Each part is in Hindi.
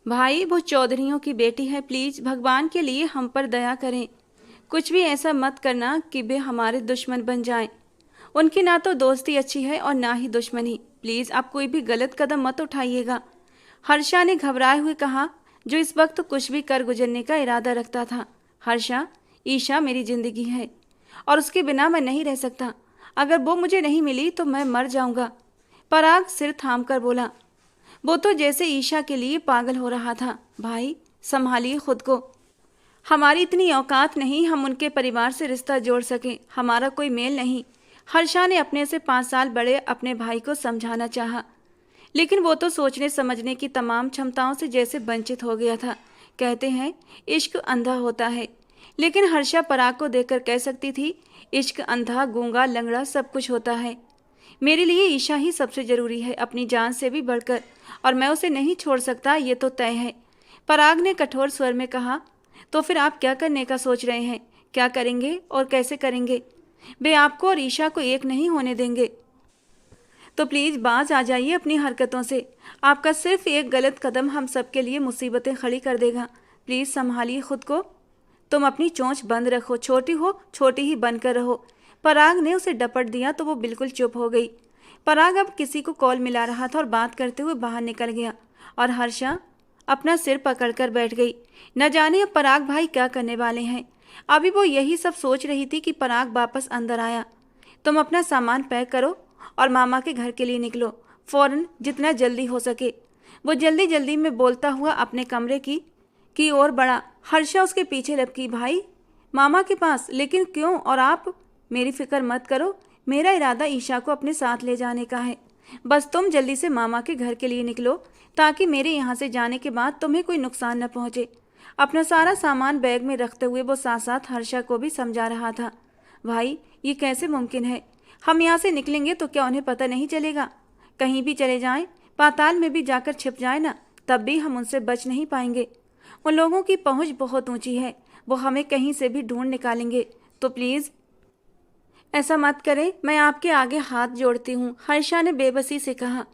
भाई वो चौधरियों की बेटी है, प्लीज भगवान के लिए हम पर दया करें। कुछ भी ऐसा मत करना कि वे हमारे दुश्मन बन जाएं। उनकी ना तो दोस्ती अच्छी है और ना ही दुश्मनी। प्लीज आप कोई भी गलत कदम मत उठाइएगा। हर्षा ने घबराए हुए कहा, जो इस वक्त कुछ भी कर गुजरने का इरादा रखता था। हर्षा, ईशा मेरी जिंदगी है और उसके बिना मैं नहीं रह सकता। अगर वो मुझे नहीं मिली तो मैं मर जाऊंगा। पराग सिर थाम कर बोला। वो तो जैसे ईशा के लिए पागल हो रहा था। भाई संभालिए खुद को। हमारी इतनी औकात नहीं हम उनके परिवार से रिश्ता जोड़ सकें। हमारा कोई मेल नहीं। हर्षा ने अपने से 5 साल बड़े अपने भाई को समझाना चाहा, लेकिन वो तो सोचने समझने की तमाम क्षमताओं से जैसे वंचित हो गया था। कहते हैं इश्क अंधा होता है, लेकिन हर्षा पराग को देखकर कह सकती थी, इश्क अंधा गूंगा लंगड़ा सब कुछ होता है। मेरे लिए ईशा ही सबसे जरूरी है, अपनी जान से भी बढ़कर, और मैं उसे नहीं छोड़ सकता, ये तो तय है। पराग ने कठोर स्वर में कहा। तो फिर आप क्या करने का सोच रहे हैं? क्या करेंगे और कैसे करेंगे? वे आपको और ईशा को एक नहीं होने देंगे। तो प्लीज बाज आ जाइए अपनी हरकतों से। आपका सिर्फ एक गलत कदम हम सबके लिए मुसीबतें खड़ी कर देगा। प्लीज संभालिए खुद को। तुम अपनी चोंच बंद रखो, छोटी हो छोटी ही बनकर रहो। पराग ने उसे डपट दिया तो वो बिल्कुल चुप हो गई। पराग अब किसी को कॉल मिला रहा था और बात करते हुए बाहर निकल गया, और हर्षा अपना सिर पकड़कर बैठ गई। न जाने अब पराग भाई क्या करने वाले हैं। अभी वो यही सब सोच रही थी कि पराग वापस अंदर आया। तुम अपना सामान पैक करो और मामा के घर के लिए निकलो, फौरन, जितना जल्दी हो सके। वो जल्दी जल्दी में बोलता हुआ अपने कमरे की ओर बढ़ा। हर्षा उसके पीछे लपकी। भाई, मामा के पास? लेकिन क्यों? और आप? मेरी फिक्र मत करो, मेरा इरादा ईशा को अपने साथ ले जाने का है। बस तुम जल्दी से मामा के घर के लिए निकलो, ताकि मेरे यहाँ से जाने के बाद तुम्हें कोई नुकसान न पहुँचे। अपना सारा सामान बैग में रखते हुए वो साथ साथ हर्षा को भी समझा रहा था। भाई, ये कैसे मुमकिन है? हम यहाँ से निकलेंगे तो क्या उन्हें पता नहीं चलेगा? कहीं भी चले जाएं, पाताल में भी जाकर छिप जाए ना, तब भी हम उनसे बच नहीं पाएंगे। उन लोगों की पहुंच बहुत ऊंची है, वो हमें कहीं से भी ढूंढ निकालेंगे। तो प्लीज़ ऐसा मत करें, मैं आपके आगे हाथ जोड़ती हूँ, हर्षा ने बेबसी से कहा।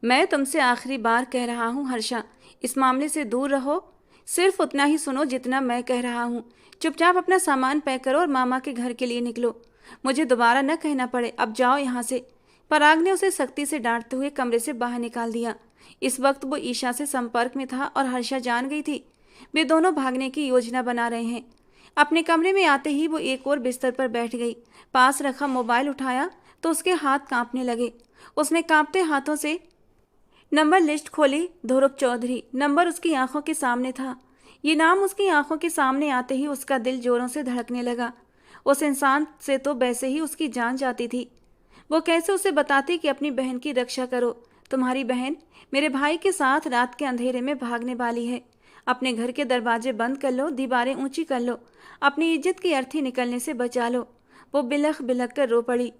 मैं तुमसे आखिरी बार कह रहा हूँ हर्षा, इस मामले से दूर रहो। सिर्फ उतना ही सुनो जितना मैं कह रहा हूँ। चुपचाप अपना सामान पैक करो और मामा के घर के लिए निकलो। मुझे दोबारा न कहना पड़े, अब जाओ यहाँ से। पराग ने उसे सख्ती से डांटते हुए कमरे से बाहर निकाल दिया। इस वक्त वो ईशा से संपर्क में था और हर्षा जान गई थी वे दोनों भागने की योजना बना रहे हैं। अपने कमरे में आते ही वो एक और बिस्तर पर बैठ गई। पास रखा मोबाइल उठाया तो उसके हाथ कांपने लगे। उसने कांपते हाथों से नंबर लिस्ट खोली। ध्रुव चौधरी नंबर उसकी आंखों के सामने था। ये नाम उसकी आंखों के सामने आते ही उसका दिल जोरों से धड़कने लगा। उस इंसान से तो वैसे ही उसकी जान जाती थी। वो कैसे उसे बताती कि अपनी बहन की रक्षा करो। तुम्हारी बहन मेरे भाई के साथ रात के अंधेरे में भागने वाली है। अपने घर के दरवाजे बंद कर लो, दीवारें ऊंची कर लो, अपनी इज्जत की अर्थी निकलने से बचा लो। वो बिलख बिलख कर रो पड़ी।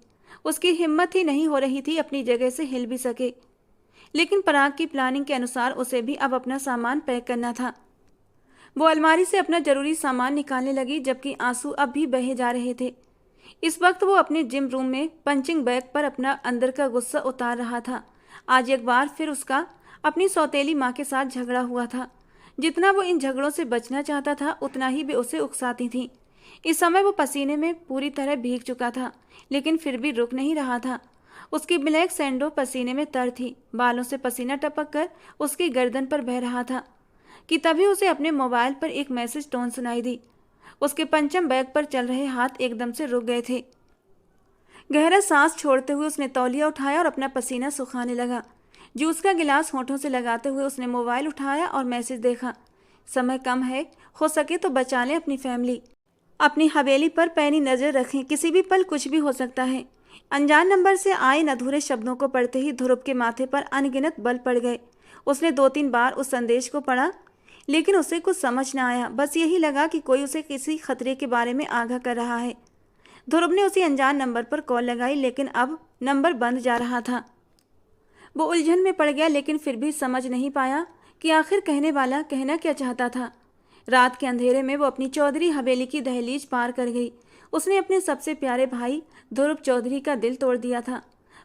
उसकी हिम्मत ही नहीं हो रही थी अपनी जगह से हिल भी सके। लेकिन पराग की प्लानिंग के अनुसार उसे भी अब अपना सामान पैक करना था। वो अलमारी से अपना जरूरी सामान निकालने लगी, जबकि आंसू अब भी बहे जा रहे थे। इस वक्त वो अपने जिम रूम में पंचिंग बैग पर अपना अंदर का गुस्सा उतार रहा था। आज एक बार फिर उसका अपनी सौतेली माँ के साथ झगड़ा हुआ था। जितना वो इन झगड़ों से बचना चाहता था, उतना ही वे उसे उकसाती थीं। इस समय वो पसीने में पूरी तरह भीग चुका था, लेकिन फिर भी रुक नहीं रहा था। उसकी ब्लैक सैंडो पसीने में तर थी। बालों से पसीना टपक कर उसकी गर्दन पर बह रहा था कि तभी उसे अपने मोबाइल पर एक मैसेज टोन सुनाई दी। उसके पंचम बैग पर चल रहे हाथ एकदम से रुक गए थे। गहरा सांस छोड़ते हुए उसने तौलिया उठाया और अपना पसीना सुखाने लगा। जूस का गिलास होठों से लगाते हुए उसने मोबाइल उठाया और मैसेज देखा। समय कम है, हो सके तो बचा लें अपनी फैमिली। अपनी हवेली पर पैनी नजर रखें, किसी भी पल कुछ भी हो सकता है। अनजान नंबर से आए अधूरे शब्दों को पढ़ते ही ध्रुव के माथे पर अनगिनत बल पड़ गए। उसने 2-3 बार उस संदेश को पढ़ा, लेकिन उसे कुछ समझ न आया। बस यही लगा कि कोई उसे किसी खतरे के बारे में आगाह कर रहा है। ध्रुव ने उसी अनजान नंबर पर कॉल लगाई, लेकिन अब नंबर बंद जा रहा था। वो उलझन में पड़ गया, लेकिन फिर भी समझ नहीं पाया कि आखिर कहने वाला कहना क्या चाहता था। रात के अंधेरे में वो अपनी चौधरी हवेली की दहलीज पार कर गई। उसने अपने सबसे प्यारे भाई ध्रुव चौधरी का दिल तोड़ दिया था।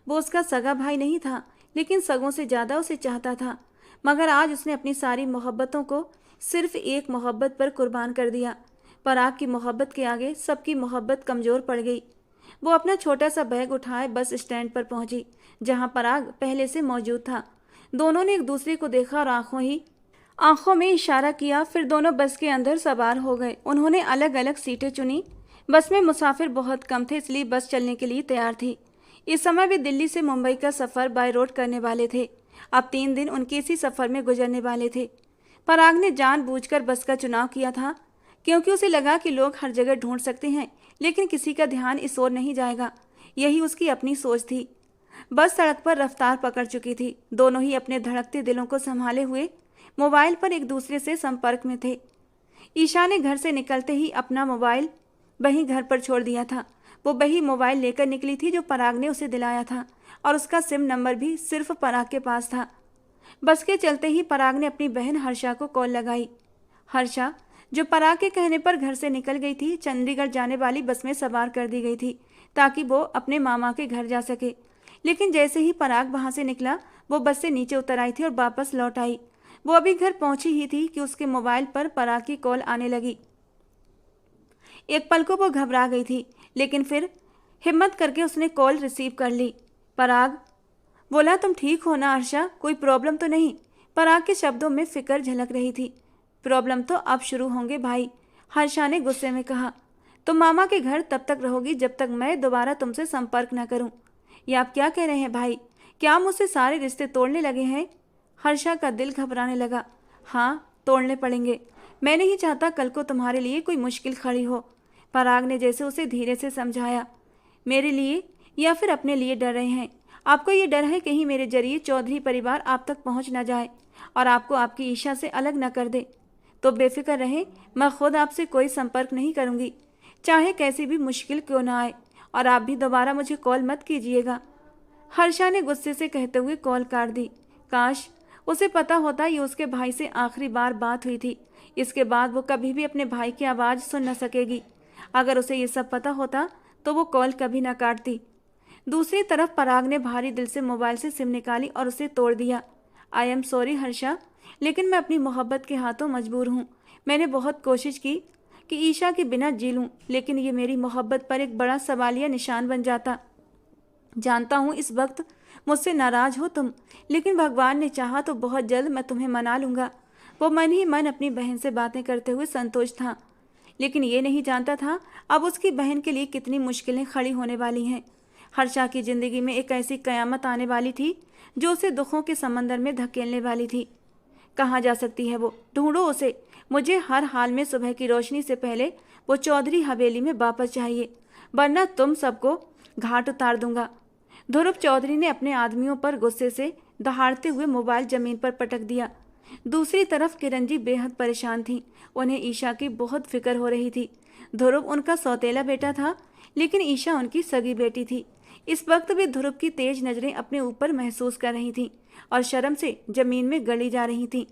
वो उसका सगा भाई नहीं था, लेकिन सगों से ज़्यादा उसे चाहता था। मगर आज उसने अपनी सारी मोहब्बतों को सिर्फ एक मोहब्बत पर कुर्बान कर दिया। पराग की मोहब्बत के आगे सबकी मोहब्बत कमज़ोर पड़ गई। वो अपना छोटा सा बैग उठाए बस स्टैंड पर पहुंची, जहां पराग पहले से मौजूद था। दोनों ने एक दूसरे को देखा और आंखों में इशारा किया। फिर दोनों बस के अंदर सवार हो गए। उन्होंने अलग अलग सीटें चुनी। बस में मुसाफिर बहुत कम थे, इसलिए बस चलने के लिए तैयार थी। इस समय वे दिल्ली से मुंबई का सफ़र बाय रोड करने वाले थे। अब 3 दिन उनके इसी सफ़र में गुजरने वाले थे। पराग ने जानबूझकर बस का चुनाव किया था, क्योंकि उसे लगा कि लोग हर जगह ढूंढ सकते हैं, लेकिन किसी का ध्यान इस ओर नहीं जाएगा। यही उसकी अपनी सोच थी। बस सड़क पर रफ्तार पकड़ चुकी थी। दोनों ही अपने धड़कते दिलों को संभाले हुए मोबाइल पर एक दूसरे से संपर्क में थे। ईशा ने घर से निकलते ही अपना मोबाइल वहीं घर पर छोड़ दिया था। वो वही मोबाइल लेकर निकली थी जो पराग ने उसे दिलाया था, और उसका सिम नंबर भी सिर्फ पराग के पास था। बस के चलते ही पराग ने अपनी बहन हर्षा को कॉल लगाई। हर्षा, जो पराग के कहने पर घर से निकल गई थी, चंडीगढ़ जाने वाली बस में सवार कर दी गई थी ताकि वो अपने मामा के घर जा सके। लेकिन जैसे ही पराग वहां से निकला, वो बस से नीचे उतर आई थी और वापस लौट आई। वो अभी घर पहुंची ही थी कि उसके मोबाइल पर पराग की कॉल आने लगी। एक पल को वो घबरा गई थी, लेकिन फिर हिम्मत करके उसने कॉल रिसीव कर ली। पराग बोला, तुम ठीक हो ना हर्षा? कोई प्रॉब्लम तो नहीं? पराग के शब्दों में फिक्र झलक रही थी। प्रॉब्लम तो अब शुरू होंगे भाई, हर्षा ने गुस्से में कहा। तुम मामा के घर तब तक रहोगी जब तक मैं दोबारा तुमसे संपर्क न करूं। ये आप क्या कह रहे हैं भाई? क्या मुझसे सारे रिश्ते तोड़ने लगे हैं? हर्षा का दिल घबराने लगा। हाँ, तोड़ने पड़ेंगे। मैं नहीं चाहता कल को तुम्हारे लिए कोई मुश्किल खड़ी हो। पराग ने जैसे उसे धीरे से समझाया। मेरे लिए या फिर अपने लिए डर रहे हैं? आपको ये डर है कहीं मेरे जरिए चौधरी परिवार आप तक पहुंच न जाए और आपको आपकी ईशा से अलग न कर दे। तो बेफिक्र रहे, मैं खुद आपसे कोई संपर्क नहीं करूंगी, चाहे कैसी भी मुश्किल क्यों ना आए। और आप भी दोबारा मुझे कॉल मत कीजिएगा। हर्षा ने गुस्से से कहते हुए कॉल काट दी। काश उसे पता होता ये उसके भाई से आखिरी बार बात हुई थी। इसके बाद वो कभी भी अपने भाई की आवाज़ सुन न सकेगी। अगर उसे ये सब पता होता तो वो कॉल कभी ना काटती। दूसरी तरफ पराग ने भारी दिल से मोबाइल से सिम निकाली और उसे तोड़ दिया। आई एम सॉरी हर्षा, लेकिन मैं अपनी मोहब्बत के हाथों मजबूर हूँ। मैंने बहुत कोशिश की कि ईशा के बिना जी लूँ, लेकिन ये मेरी मोहब्बत पर एक बड़ा सवालिया निशान बन जाता। जानता हूँ इस वक्त मुझसे नाराज हो तुम, लेकिन भगवान ने चाहा तो बहुत जल्द मैं तुम्हें मना लूँगा। वो मन ही मन अपनी बहन से बातें करते हुए संतोष था, लेकिन ये नहीं जानता था अब उसकी बहन के लिए कितनी मुश्किलें खड़ी होने वाली हैं। हर्षा की ज़िंदगी में एक ऐसी कयामत आने वाली थी जो उसे दुखों के समंदर में धकेलने वाली थी। कहाँ जा सकती है वो? ढूंढो उसे। मुझे हर हाल में सुबह की रोशनी से पहले वो चौधरी हवेली में वापस चाहिए, वरना तुम सबको घाट उतार दूंगा। ध्रुव चौधरी ने अपने आदमियों पर गुस्से से दहाड़ते हुए मोबाइल जमीन पर पटक दिया। दूसरी तरफ किरण जी बेहद परेशान थी। उन्हें ईशा की बहुत फिक्र हो रही थी। ध्रुव उनका सौतेला बेटा था, लेकिन ईशा उनकी सगी बेटी थी। इस वक्त वे ध्रुव की तेज नजरें अपने ऊपर महसूस कर रही थीं और शर्म से जमीन में गड़ी जा रही थीं।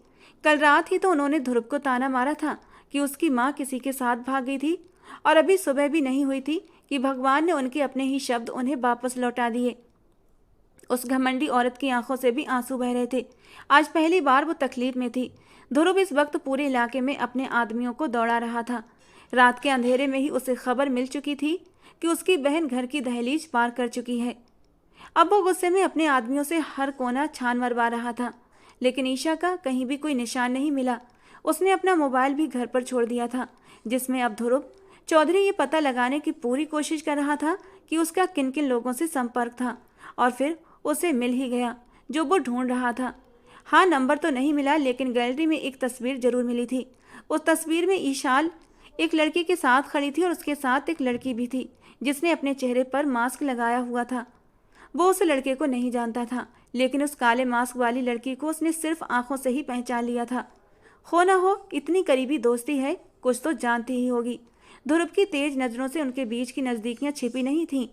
कल रात ही तो उन्होंने ध्रुव को ताना मारा था कि उसकी माँ किसी के साथ भाग गई थी, और अभी सुबह भी नहीं हुई थी कि भगवान ने उनके अपने ही शब्द उन्हें वापस लौटा दिए। उस घमंडी औरत की आंखों से भी आंसू बह रहे थे। आज पहली बार वो तकलीफ में थी। ध्रुव इस वक्त पूरे इलाके में अपने आदमियों को दौड़ा रहा था। रात के अंधेरे में ही उसे खबर मिल चुकी थी कि उसकी बहन घर की दहलीज पार कर चुकी है। अब वो गुस्से में अपने आदमियों से हर कोना छान मरवा रहा था, लेकिन ईशा का कहीं भी कोई निशान नहीं मिला। उसने अपना मोबाइल भी घर पर छोड़ दिया था, जिसमें अब ध्रुव चौधरी ये पता लगाने की पूरी कोशिश कर रहा था कि उसका किन किन लोगों से संपर्क था, और फिर उसे मिल ही गया जो वो ढूंढ रहा था। हाँ, नंबर तो नहीं मिला, लेकिन गैलरी में एक तस्वीर जरूर मिली थी। उस तस्वीर में ईशाल एक लड़की के साथ खड़ी थी और उसके साथ एक लड़की भी थी जिसने अपने चेहरे पर मास्क लगाया हुआ था। वो उस लड़के को नहीं जानता था, लेकिन उस काले मास्क वाली लड़की को उसने सिर्फ आंखों से ही पहचान लिया था। हो ना हो, इतनी करीबी दोस्ती है, कुछ तो जानती ही होगी। ध्रुव की तेज नजरों से उनके बीच की नज़दीकियां छिपी नहीं थीं।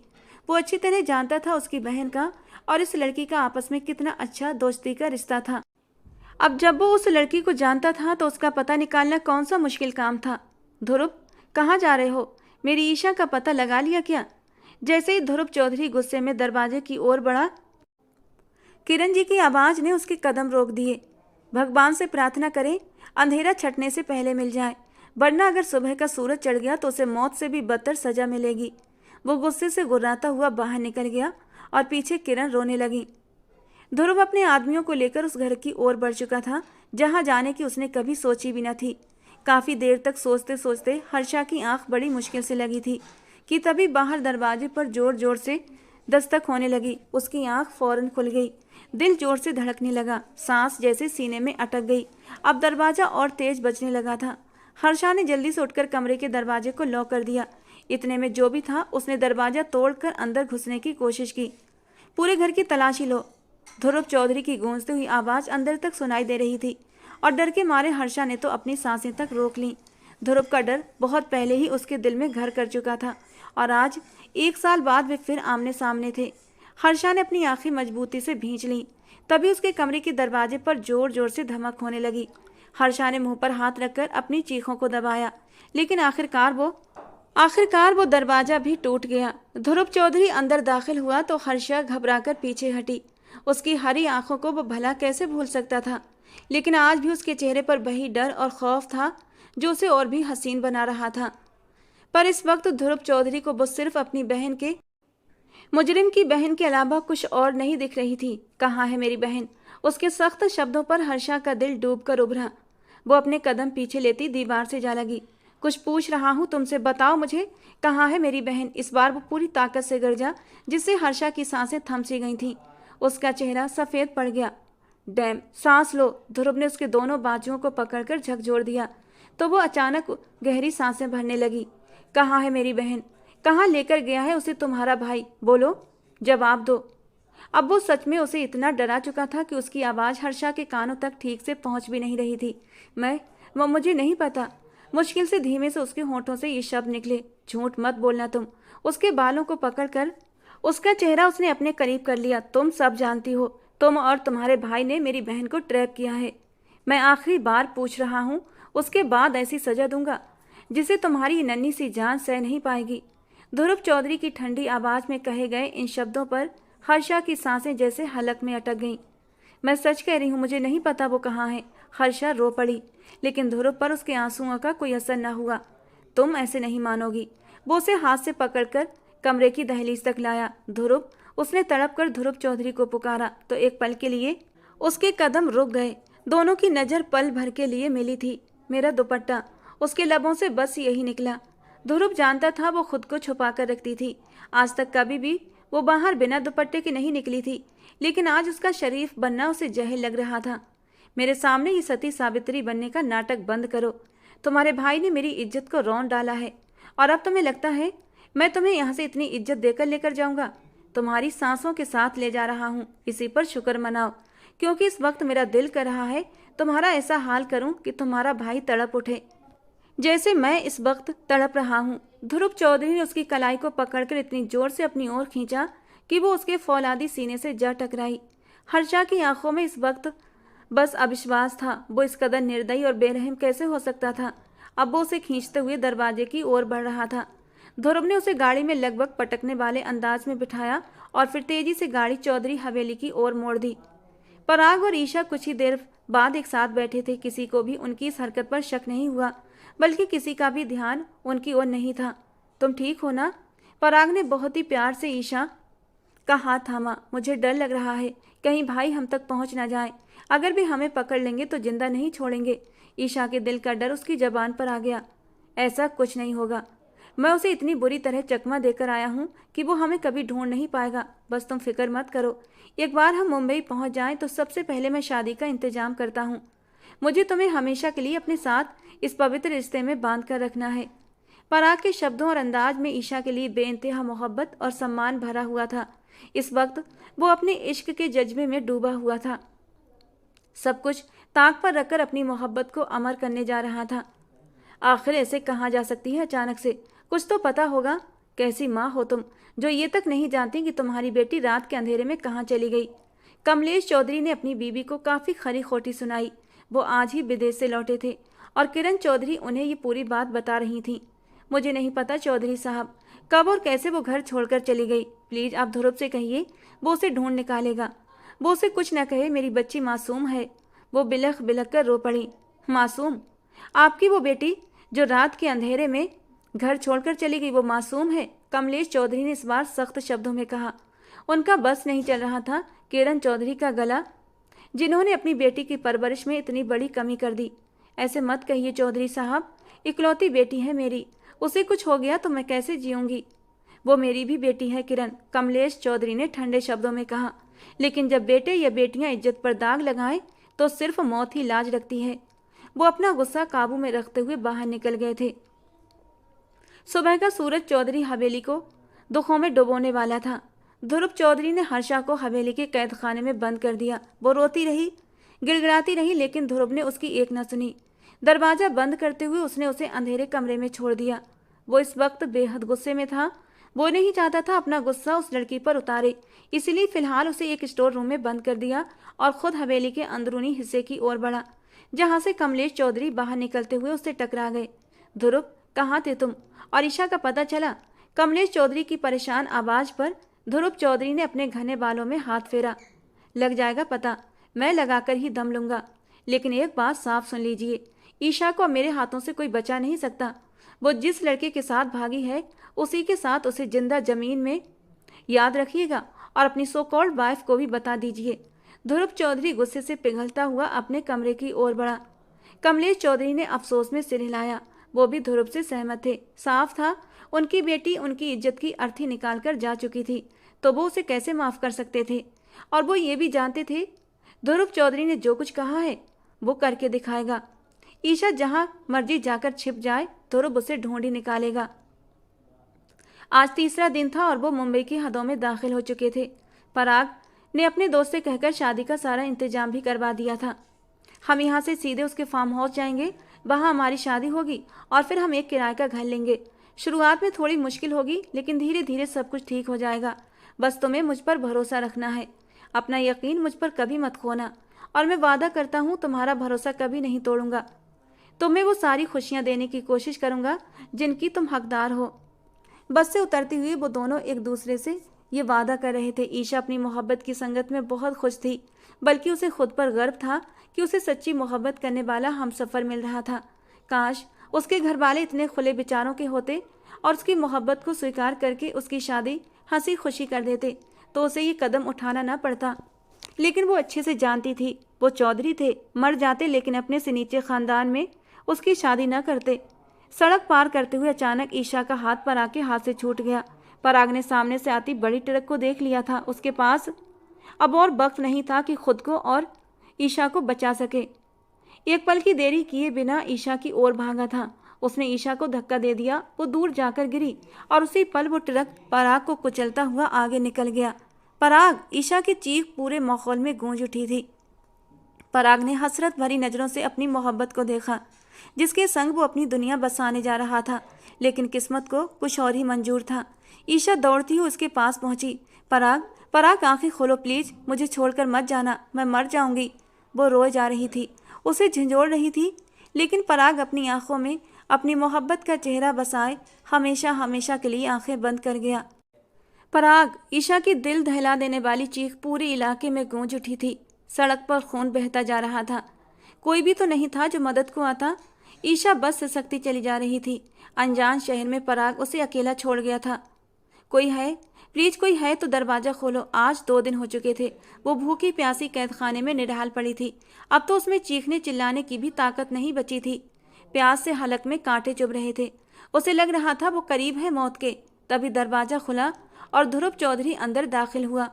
वो अच्छी तरह जानता था उसकी बहन का और इस लड़की का आपस में कितना अच्छा दोस्ती का रिश्ता था। अब जब वो उस लड़की को जानता था तो उसका पता निकालना कौन सा मुश्किल काम था। ध्रुव, कहाँ जा रहे हो? मेरी ईशा का पता लगा लिया क्या? जैसे ही ध्रुव चौधरी गुस्से में दरवाजे की ओर बढ़ा, किरण जी की आवाज़ ने उसके कदम रोक दिए। भगवान से प्रार्थना करें अंधेरा छटने से पहले मिल जाए, वरना अगर सुबह का सूरज चढ़ गया तो उसे मौत से भी बदतर सजा मिलेगी। वो गुस्से से गुर्राता हुआ बाहर निकल गया और पीछे किरण रोने लगी। ध्रुव अपने आदमियों को लेकर उस घर की ओर बढ़ चुका था जहां जाने की उसने कभी सोची भी न थी। काफी देर तक सोचते सोचते हर्षा की आंख बड़ी मुश्किल से लगी थी कि तभी बाहर दरवाजे पर जोर जोर से दस्तक होने लगी। उसकी आंख फौरन खुल गई, दिल जोर से धड़कने लगा, सांस जैसे सीने में अटक गई। अब दरवाजा और तेज बजने लगा था। हर्षा ने जल्दी से उठकर कमरे के दरवाजे को लॉक कर दिया। इतने में जो भी था उसने दरवाजा तोड़कर अंदर घुसने की कोशिश की। पूरे घर की तलाशी लो, ध्रुव चौधरी की गूंजती हुई आवाज अंदर तक सुनाई दे रही थी और डर के मारे हर्षा ने तो अपनी सांसें तक रोक लीं। ध्रुव का डर बहुत पहले ही उसके दिल में घर कर चुका था और आज 1 साल बाद वे फिर आमने सामने थे। हर्षा ने अपनी आंखें मजबूती से भींच लीं। तभी उसके कमरे के दरवाजे पर जोर जोर से धमक होने लगी। हर्षा ने मुंह पर हाथ रखकर अपनी चीखों को दबाया, लेकिन आखिरकार वो दरवाजा भी टूट गया। ध्रुव चौधरी अंदर दाखिल हुआ तो हर्षा घबराकर पीछे हटी। उसकी हरी आंखों को वो भला कैसे भूल सकता था, लेकिन आज भी उसके चेहरे पर वही डर और खौफ था जो उसे और भी हसीन बना रहा था। पर इस वक्त ध्रुव चौधरी को वो सिर्फ अपनी मुजरिम की बहन के अलावा कुछ और नहीं दिख रही थी। कहाँ है मेरी बहन? उसके सख्त शब्दों पर हर्षा का दिल डूबकर उभरा। वो अपने कदम पीछे लेती दीवार से जा लगी। कुछ पूछ रहा हूँ तुमसे, बताओ मुझे, कहाँ है मेरी बहन? इस बार वो पूरी ताकत से गरजा, जिससे हर्षा की सांसें थम सी गई थीं। उसका चेहरा सफेद पड़ गया। डैम, सांस लो। ध्रुव ने उसके दोनों बाजुओं को पकड़कर झकझोर दिया तो वो अचानक गहरी सांसें भरने लगी। कहाँ है मेरी बहन? कहाँ लेकर गया है उसे तुम्हारा भाई? बोलो, जवाब दो। अब वो सच में उसे इतना डरा चुका था कि उसकी आवाज़ हर्षा के कानों तक ठीक से पहुंच भी नहीं रही थी। मुझे नहीं पता। मुश्किल से धीमे से उसके होंठों से ये शब्द निकले। झूठ मत बोलना तुम। उसके बालों को पकड़कर उसका चेहरा उसने अपने करीब कर लिया। तुम सब जानती हो, तुम और तुम्हारे भाई ने मेरी बहन को ट्रैप किया है। मैं आखिरी बार पूछ रहा हूँ, उसके बाद ऐसी सजा दूंगा जिसे तुम्हारी नन्ही सी जान सह नहीं पाएगी। ध्रुव चौधरी की ठंडी आवाज में कहे गए इन शब्दों पर हर्षा की सांसें जैसे हलक में अटक गईं। मैं सच कह रही हूँ, मुझे नहीं पता वो कहाँ है। हर्षा रो पड़ी, लेकिन ध्रुव पर उसके आंसुओं का कोई असर न हुआ। तुम ऐसे नहीं मानोगी। वो उसे हाथ से पकड़कर कमरे की दहलीज तक लाया। ध्रुव, उसने तड़प कर ध्रुव चौधरी को पुकारा तो एक पल के लिए उसके कदम रुक गए। दोनों की नज़र पल भर के लिए मिली थी। मेरा दुपट्टा, उसके लबों से बस यही निकला। ध्रुव जानता था वो खुद को छुपा कर रखती थी। आज तक कभी भी वो बाहर बिना दुपट्टे के नहीं निकली थी, लेकिन आज उसका शरीफ बनना उसे जहर लग रहा था। मेरे सामने ये सती सावित्री बनने का नाटक बंद करो। तुम्हारे भाई ने मेरी इज्जत को रौंद डाला है और अब तुम्हें लगता है मैं तुम्हें यहाँ से इतनी इज्जत देकर लेकर जाऊँगा? तुम्हारी सांसों के साथ ले जा रहा हूँ। इसी पर शुक्र मनाओ, क्योंकि इस वक्त मेरा दिल कर रहा है तुम्हारा ऐसा हाल करूँ कि तुम्हारा भाई तड़प उठे जैसे मैं इस वक्त तड़प रहा हूँ। ध्रुव चौधरी ने उसकी कलाई को पकड़कर इतनी जोर से अपनी ओर खींचा कि वो उसके फौलादी सीने से जा टकराई। हर्षा की आंखों में इस वक्त बस अविश्वास था। वो इस कदर निर्दयी और बेरहम कैसे हो सकता था? अब वो उसे खींचते हुए दरवाजे की ओर बढ़ रहा था। ध्रुव ने उसे गाड़ी में लगभग पटकने वाले अंदाज में बिठाया और फिर तेजी से गाड़ी चौधरी हवेली की ओर मोड़ दी। पराग और ईशा कुछ ही देर बाद एक साथ बैठे थे। किसी को भी उनकी इस हरकत पर शक नहीं हुआ, बल्कि किसी का भी ध्यान उनकी ओर नहीं था। तुम ठीक हो ना? पराग ने बहुत ही प्यार से ईशा का हाथ थामा। मुझे डर लग रहा है, कहीं भाई हम तक पहुंच ना जाए। अगर भी हमें पकड़ लेंगे तो जिंदा नहीं छोड़ेंगे। ईशा के दिल का डर उसकी जबान पर आ गया। ऐसा कुछ नहीं होगा। मैं उसे इतनी बुरी तरह चकमा देकर आया हूँ कि वो हमें कभी ढूंढ नहीं पाएगा। बस तुम फिक्र मत करो। एक बार हम मुंबई पहुँच जाएं तो सबसे पहले मैं शादी का इंतजाम करता हूँ। मुझे तुम्हें हमेशा के लिए अपने साथ इस पवित्र रिश्ते में बांध कर रखना है। पराग के शब्दों और अंदाज में ईशा के लिए बेइंतहा मोहब्बत और सम्मान भरा हुआ था। इस वक्त वो अपने इश्क के जज्बे में डूबा हुआ था। सब कुछ ताक पर रखकर अपनी मोहब्बत को अमर करने जा रहा था। आखिर ऐसे कहाँ जा सकती है अचानक से? कुछ तो पता होगा। कैसी माँ हो तुम जो ये तक नहीं जानती कि तुम्हारी बेटी रात के अंधेरे में कहाँ चली गई? कमलेश चौधरी ने अपनी बीवी को काफ़ी खरी खोटी सुनाई। वो आज ही विदेश से लौटे थे और किरण चौधरी उन्हें ये पूरी बात बता रही थी। मुझे नहीं पता चौधरी साहब कब और कैसे वो घर छोड़कर चली गई। प्लीज़ आप ध्रुव से कहिए, वो उसे ढूंढ निकालेगा। वो उसे कुछ न कहे, मेरी बच्ची मासूम है। वो बिलख बिलख कर रो पड़ी। मासूम? आपकी वो बेटी जो रात के अंधेरे में घर छोड़कर चली गई, वो मासूम है? कमलेश चौधरी ने इस बार सख्त शब्दों में कहा। उनका बस नहीं चल रहा था किरण चौधरी का गला, जिन्होंने अपनी बेटी की परवरिश में इतनी बड़ी कमी कर दी। ऐसे मत कहिए चौधरी साहब, इकलौती बेटी है मेरी, उसे कुछ हो गया तो मैं कैसे जीऊंगी? वो मेरी भी बेटी है किरण, कमलेश चौधरी ने ठंडे शब्दों में कहा। लेकिन जब बेटे या बेटियां इज्जत पर दाग लगाएं तो सिर्फ मौत ही लाज रखती है। वो अपना गुस्सा काबू में रखते हुए बाहर निकल गए थे। सुबह का सूरज चौधरी हवेली को दुखों में डुबोने वाला था। ध्रुव चौधरी ने हर्षा को हवेली के कैद खाने में बंद कर दिया। वो रोती रही, गिड़गिड़ाती रही, लेकिन ध्रुव ने उसकी एक न सुनी। दरवाजा बंद करते हुए उसने उसे अंधेरे कमरे में छोड़ दिया। वो इस वक्त बेहद गुस्से में था। वो नहीं चाहता था अपना गुस्सा उस लड़की पर उतारे, इसलिए फिलहाल उसे एक स्टोर रूम में बंद कर दिया और खुद हवेली के अंदरूनी हिस्से की ओर बढ़ा, जहां से कमलेश चौधरी बाहर निकलते हुए उससे टकरा गए। ध्रुव, कहाँ थे तुम? और ईशा का पता चला? कमलेश चौधरी की परेशान आवाज पर ध्रुव चौधरी ने अपने घने बालों में हाथ फेरा। लग जाएगा पता, मैं लगाकर ही दम लूंगा। लेकिन एक बात साफ सुन लीजिए, ईशा को मेरे हाथों से कोई बचा नहीं सकता। वो जिस लड़के के साथ भागी है उसी के साथ उसे जिंदा जमीन में याद रखिएगा, और अपनी सो कॉल्ड वाइफ को भी बता दीजिए। ध्रुव चौधरी गुस्से से पिघलता हुआ अपने कमरे की ओर बढ़ा। कमलेश चौधरी ने अफसोस में सिर हिलाया। वो भी ध्रुव से सहमत थे। साफ था उनकी बेटी उनकी इज्जत की अर्थी निकाल कर जा चुकी थी, तो वो उसे कैसे माफ कर सकते थे? और वो ये भी जानते थे ध्रुव चौधरी ने जो कुछ कहा है वो करके दिखाएगा। ईशा जहां मर्जी जाकर छिप जाए, ध्रुव उसे ढूंढ ही निकालेगा। आज तीसरा दिन था और वो मुंबई की हदों में दाखिल हो चुके थे। पराग ने अपने दोस्त से कहकर शादी का सारा इंतजाम भी करवा दिया था। हम यहाँ से सीधे उसके फार्म हाउस जाएंगे, वहाँ हमारी शादी होगी और फिर हम एक किराए का घर लेंगे। शुरुआत में थोड़ी मुश्किल होगी, लेकिन धीरे धीरे सब कुछ ठीक हो जाएगा। बस तुम्हें मुझ पर भरोसा रखना है। अपना यकीन मुझ पर कभी मत खोना, और मैं वादा करता हूँ तुम्हारा भरोसा कभी नहीं तोड़ूंगा। तुम्हें वो सारी खुशियाँ देने की कोशिश करूँगा जिनकी तुम हकदार हो। बस से उतरती हुई वो दोनों एक दूसरे से ये वादा कर रहे थे। ईशा अपनी मोहब्बत की संगत में बहुत खुश थी, बल्कि उसे खुद पर गर्व था कि उसे सच्ची मोहब्बत करने वाला हमसफर मिल रहा था। काश उसके घर वाले इतने खुले विचारों के होते और उसकी मोहब्बत को स्वीकार करके उसकी शादी हंसी खुशी कर देते, तो उसे ये कदम उठाना ना पड़ता। लेकिन वो अच्छे से जानती थी वो चौधरी थे, मर जाते लेकिन अपने से नीचे खानदान में उसकी शादी न करते। सड़क पार करते हुए अचानक ईशा का हाथ पराग के हाथ से छूट गया। पराग ने सामने से आती बड़ी ट्रक को देख लिया था। उसके पास अब और वक्त नहीं था कि खुद को और ईशा को बचा सके। एक पल की देरी किए बिना ईशा की ओर भागा था। उसने ईशा को धक्का दे दिया। वो दूर जाकर गिरी और उसी पल वो ट्रक पराग को कुचलता हुआ आगे निकल गया। पराग! ईशा की चीख पूरे माहौल में गूंज उठी थी। पराग ने हसरत भरी नजरों से अपनी मोहब्बत को देखा, जिसके संग वो अपनी दुनिया बसाने जा रहा था। लेकिन किस्मत को कुछ और ही मंजूर था। ईशा दौड़ती हुई उसके पास पहुंची। पराग, पराग, आंखें खोलो प्लीज, मुझे छोड़कर मत जाना, मैं मर जाऊंगी। वो रोए जा रही थी, उसे झंझोड़ रही थी, लेकिन पराग अपनी आंखों में अपनी मोहब्बत का चेहरा बसाए हमेशा हमेशा के लिए आंखें बंद कर गया। पराग! ईशा की दिल दहला देने वाली चीख पूरे इलाके में गूंज उठी थी। सड़क पर खून बहता जा रहा था। कोई भी तो नहीं था जो मदद को आता। ईशा बस सिसकती चली जा रही थी। अनजान शहर में पराग उसे अकेला छोड़ गया था। कोई है? प्लीज कोई है तो दरवाजा खोलो। आज 2 दिन हो चुके थे। वो भूखी प्यासी कैद खाने में निढाल पड़ी थी। अब तो उसमें चीखने चिल्लाने की भी ताकत नहीं बची थी। प्यास से हलक में कांटे चुभ रहे थे। उसे लग रहा था वो करीब है मौत के। तभी दरवाजा खुला और ध्रुव चौधरी अंदर दाखिल हुआ।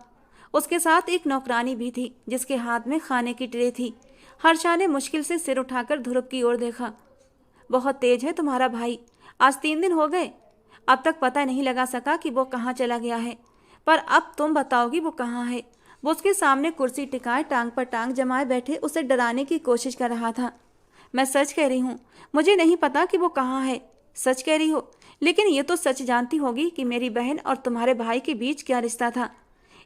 उसके साथ एक नौकरानी भी थी, जिसके हाथ में खाने की ट्रे थी। हर्षा ने मुश्किल से सिर उठाकर ध्रुव की ओर देखा। बहुत तेज है तुम्हारा भाई। आज 3 दिन हो गए, अब तक पता नहीं लगा सका कि वो कहाँ चला गया है। पर अब तुम बताओगी वो कहाँ है? वो उसके सामने कुर्सी टिकाए टांग पर टांग जमाए बैठे उसे डराने की कोशिश कर रहा था। मैं सच कह रही हूँ, मुझे नहीं पता कि वो कहाँ है। सच कह रही हो? लेकिन ये तो सच जानती होगी कि मेरी बहन और तुम्हारे भाई के बीच क्या रिश्ता था,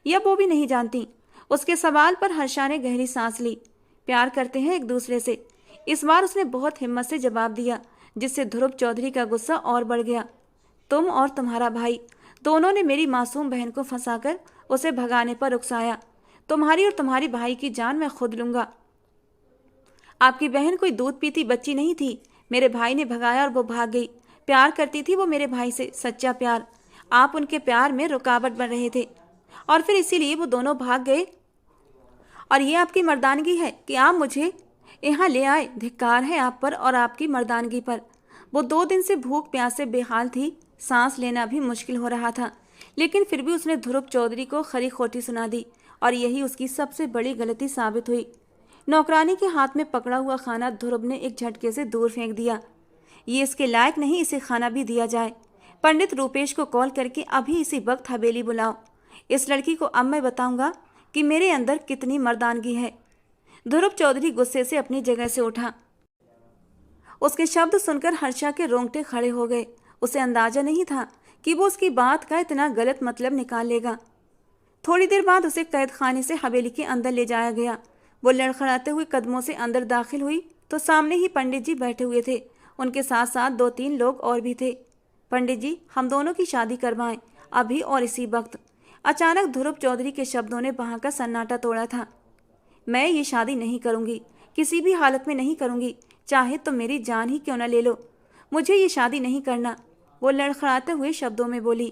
या वो भी नहीं जानती? उसके सवाल पर हर्षा ने गहरी सांस ली। प्यार करते हैं एक दूसरे से। इस बार उसने बहुत हिम्मत से जवाब दिया, जिससे ध्रुव चौधरी का गुस्सा और बढ़ गया। तुम और तुम्हारा भाई दोनों ने मेरी मासूम बहन को फंसाकर उसे भगाने पर उकसाया। तुम्हारी और तुम्हारी भाई की जान मैं खुद लूंगा। आपकी बहन कोई दूध पीती बच्ची नहीं थी। मेरे भाई ने भगाया और वो भाग गई। प्यार करती थी वो मेरे भाई से, सच्चा प्यार। आप उनके प्यार में रुकावट बन रहे थे और फिर इसीलिए वो दोनों भाग गए। और ये आपकी मर्दानगी है कि आप मुझे यहाँ ले आए। धिक्कार है आप पर और आपकी मर्दानगी पर। वो 2 दिन से भूख प्यास से बेहाल थी, सांस लेना भी मुश्किल हो रहा था, लेकिन फिर भी उसने ध्रुव चौधरी को खरी खोटी सुना दी और यही उसकी सबसे बड़ी गलती साबित हुई। नौकरानी के हाथ में पकड़ा हुआ खाना ध्रुव ने एक झटके से दूर फेंक दिया। ये इसके लायक नहीं, इसे खाना भी दिया जाए। पंडित रूपेश को कॉल करके अभी इसी वक्त हवेली बुलाओ। इस लड़की को अब मैं बताऊंगा कि मेरे अंदर कितनी मर्दानगी है। ध्रुव चौधरी गुस्से से अपनी जगह से उठा। उसके शब्द सुनकर हर्षा के रोंगटे खड़े हो गए। उसे अंदाजा नहीं था कि वो उसकी बात का इतना गलत मतलब निकाल लेगा। थोड़ी देर बाद उसे कैद खाने से हवेली के अंदर ले जाया गया। वो लड़खड़ाते हुए कदमों से अंदर दाखिल हुई तो सामने ही पंडित जी बैठे हुए थे। उनके साथ साथ 2-3 लोग और भी थे। पंडित जी, हम दोनों की शादी करवाएं, अभी और इसी वक्त। अचानक ध्रुव चौधरी के शब्दों ने वहां का सन्नाटा तोड़ा था। मैं ये शादी नहीं करूंगी, किसी भी हालत में नहीं करूंगी, चाहे तो मेरी जान ही क्यों न ले लो। मुझे ये शादी नहीं करना, वो लड़खड़ाते हुए शब्दों में बोली।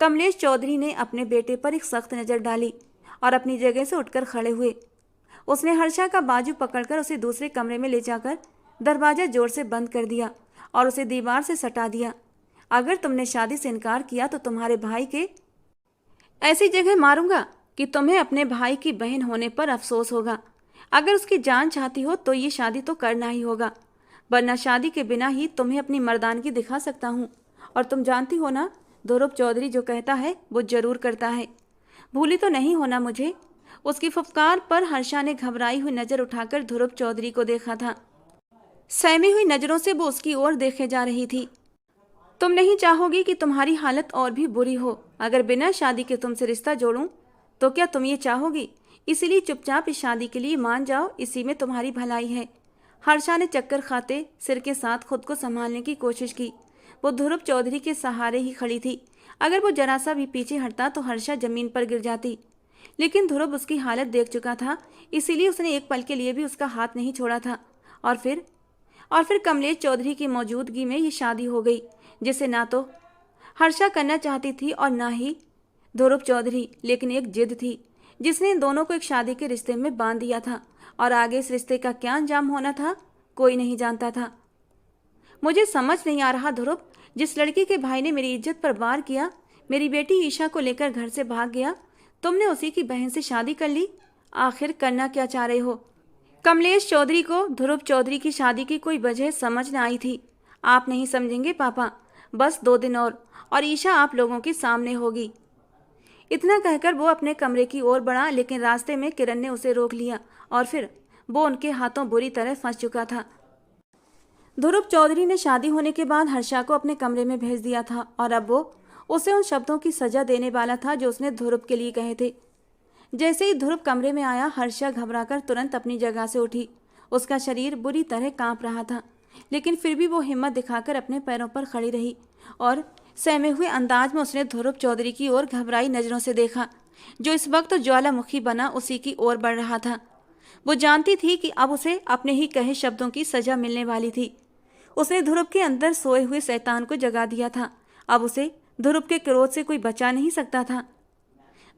कमलेश चौधरी ने अपने बेटे पर एक सख्त नज़र डाली और अपनी जगह से उठकर खड़े हुए। उसने हर्षा का बाजू पकड़कर उसे दूसरे कमरे में ले जाकर दरवाजा जोर से बंद कर दिया और उसे दीवार से सटा दिया। अगर तुमने शादी से इनकार किया तो तुम्हारे भाई के ऐसी जगह मारूंगा कि तुम्हें अपने भाई की बहन होने पर अफसोस होगा। अगर उसकी जान चाहती हो तो ये शादी तो करना ही होगा, वरना शादी के बिना ही तुम्हें अपनी मर्दानगी दिखा सकता हूँ। और तुम जानती हो ना, ध्रुव चौधरी जो कहता है वो जरूर करता है। भूली तो नहीं होना मुझे। उसकी फुफकार पर हर्षा ने घबराई हुई नजर उठाकर ध्रुव चौधरी को देखा था। सहमी हुई नजरों से वो उसकी ओर देखे जा रही थी। तुम नहीं चाहोगी कि तुम्हारी हालत और भी बुरी हो। अगर बिना शादी के तुमसे रिश्ता जोड़ूं तो क्या तुम ये चाहोगी? इसीलिए चुपचाप इस शादी के लिए मान जाओ, इसी में तुम्हारी भलाई है। हर्षा ने चक्कर खाते सिर के साथ खुद को संभालने की कोशिश की। वो ध्रुव चौधरी के सहारे ही खड़ी थी। अगर वो जरा सा भी पीछे हटता तो हर्षा जमीन पर गिर जाती, लेकिन ध्रुव उसकी हालत देख चुका था, इसीलिए उसने एक पल के लिए भी उसका हाथ नहीं छोड़ा था। और फिर कमलेश चौधरी की मौजूदगी में ये शादी हो गई, जिसे ना तो हर्षा करना चाहती थी और ना ही ध्रुव चौधरी, लेकिन एक जिद थी जिसने इन दोनों को एक शादी के रिश्ते में बांध दिया था। और आगे इस रिश्ते का क्या अंजाम होना था कोई नहीं जानता था। मुझे समझ नहीं आ रहा ध्रुव, जिस लड़की के भाई ने मेरी इज्जत पर वार किया, मेरी बेटी ईशा को लेकर घर से भाग गया, तुमने उसी की बहन से शादी कर ली। आखिर करना क्या चाह रहे हो? कमलेश चौधरी को ध्रुव चौधरी की शादी की कोई वजह समझ न आई थी। आप नहीं समझेंगे पापा, बस 2 दिन और ईशा आप लोगों के सामने होगी। इतना कहकर वो अपने कमरे की ओर बढ़ा, लेकिन रास्ते में किरण ने उसे रोक लिया और फिर वो उनके हाथों बुरी तरह फंस चुका था। ध्रुव चौधरी ने शादी होने के बाद हर्षा को अपने कमरे में भेज दिया था और अब वो उसे उन शब्दों की सजा देने वाला था जो उसने ध्रुव के लिए कहे थे। जैसे ही ध्रुव कमरे में आया, हर्षा घबराकर तुरंत अपनी जगह से उठी। उसका शरीर बुरी तरह कांप रहा था, लेकिन फिर भी वो हिम्मत दिखाकर अपने पैरों पर खड़ी रही और सहमे हुए अंदाज में उसने ध्रुव चौधरी की ओर घबराई नजरों से देखा, जो इस वक्त ज्वालामुखी बना उसी की ओर बढ़ रहा था। वो जानती थी कि अब उसे अपने ही कहे शब्दों की सजा मिलने वाली थी। उसने ध्रुव के अंदर सोए हुए शैतान को जगा दिया था। अब उसे ध्रुव के क्रोध से कोई बचा नहीं सकता था।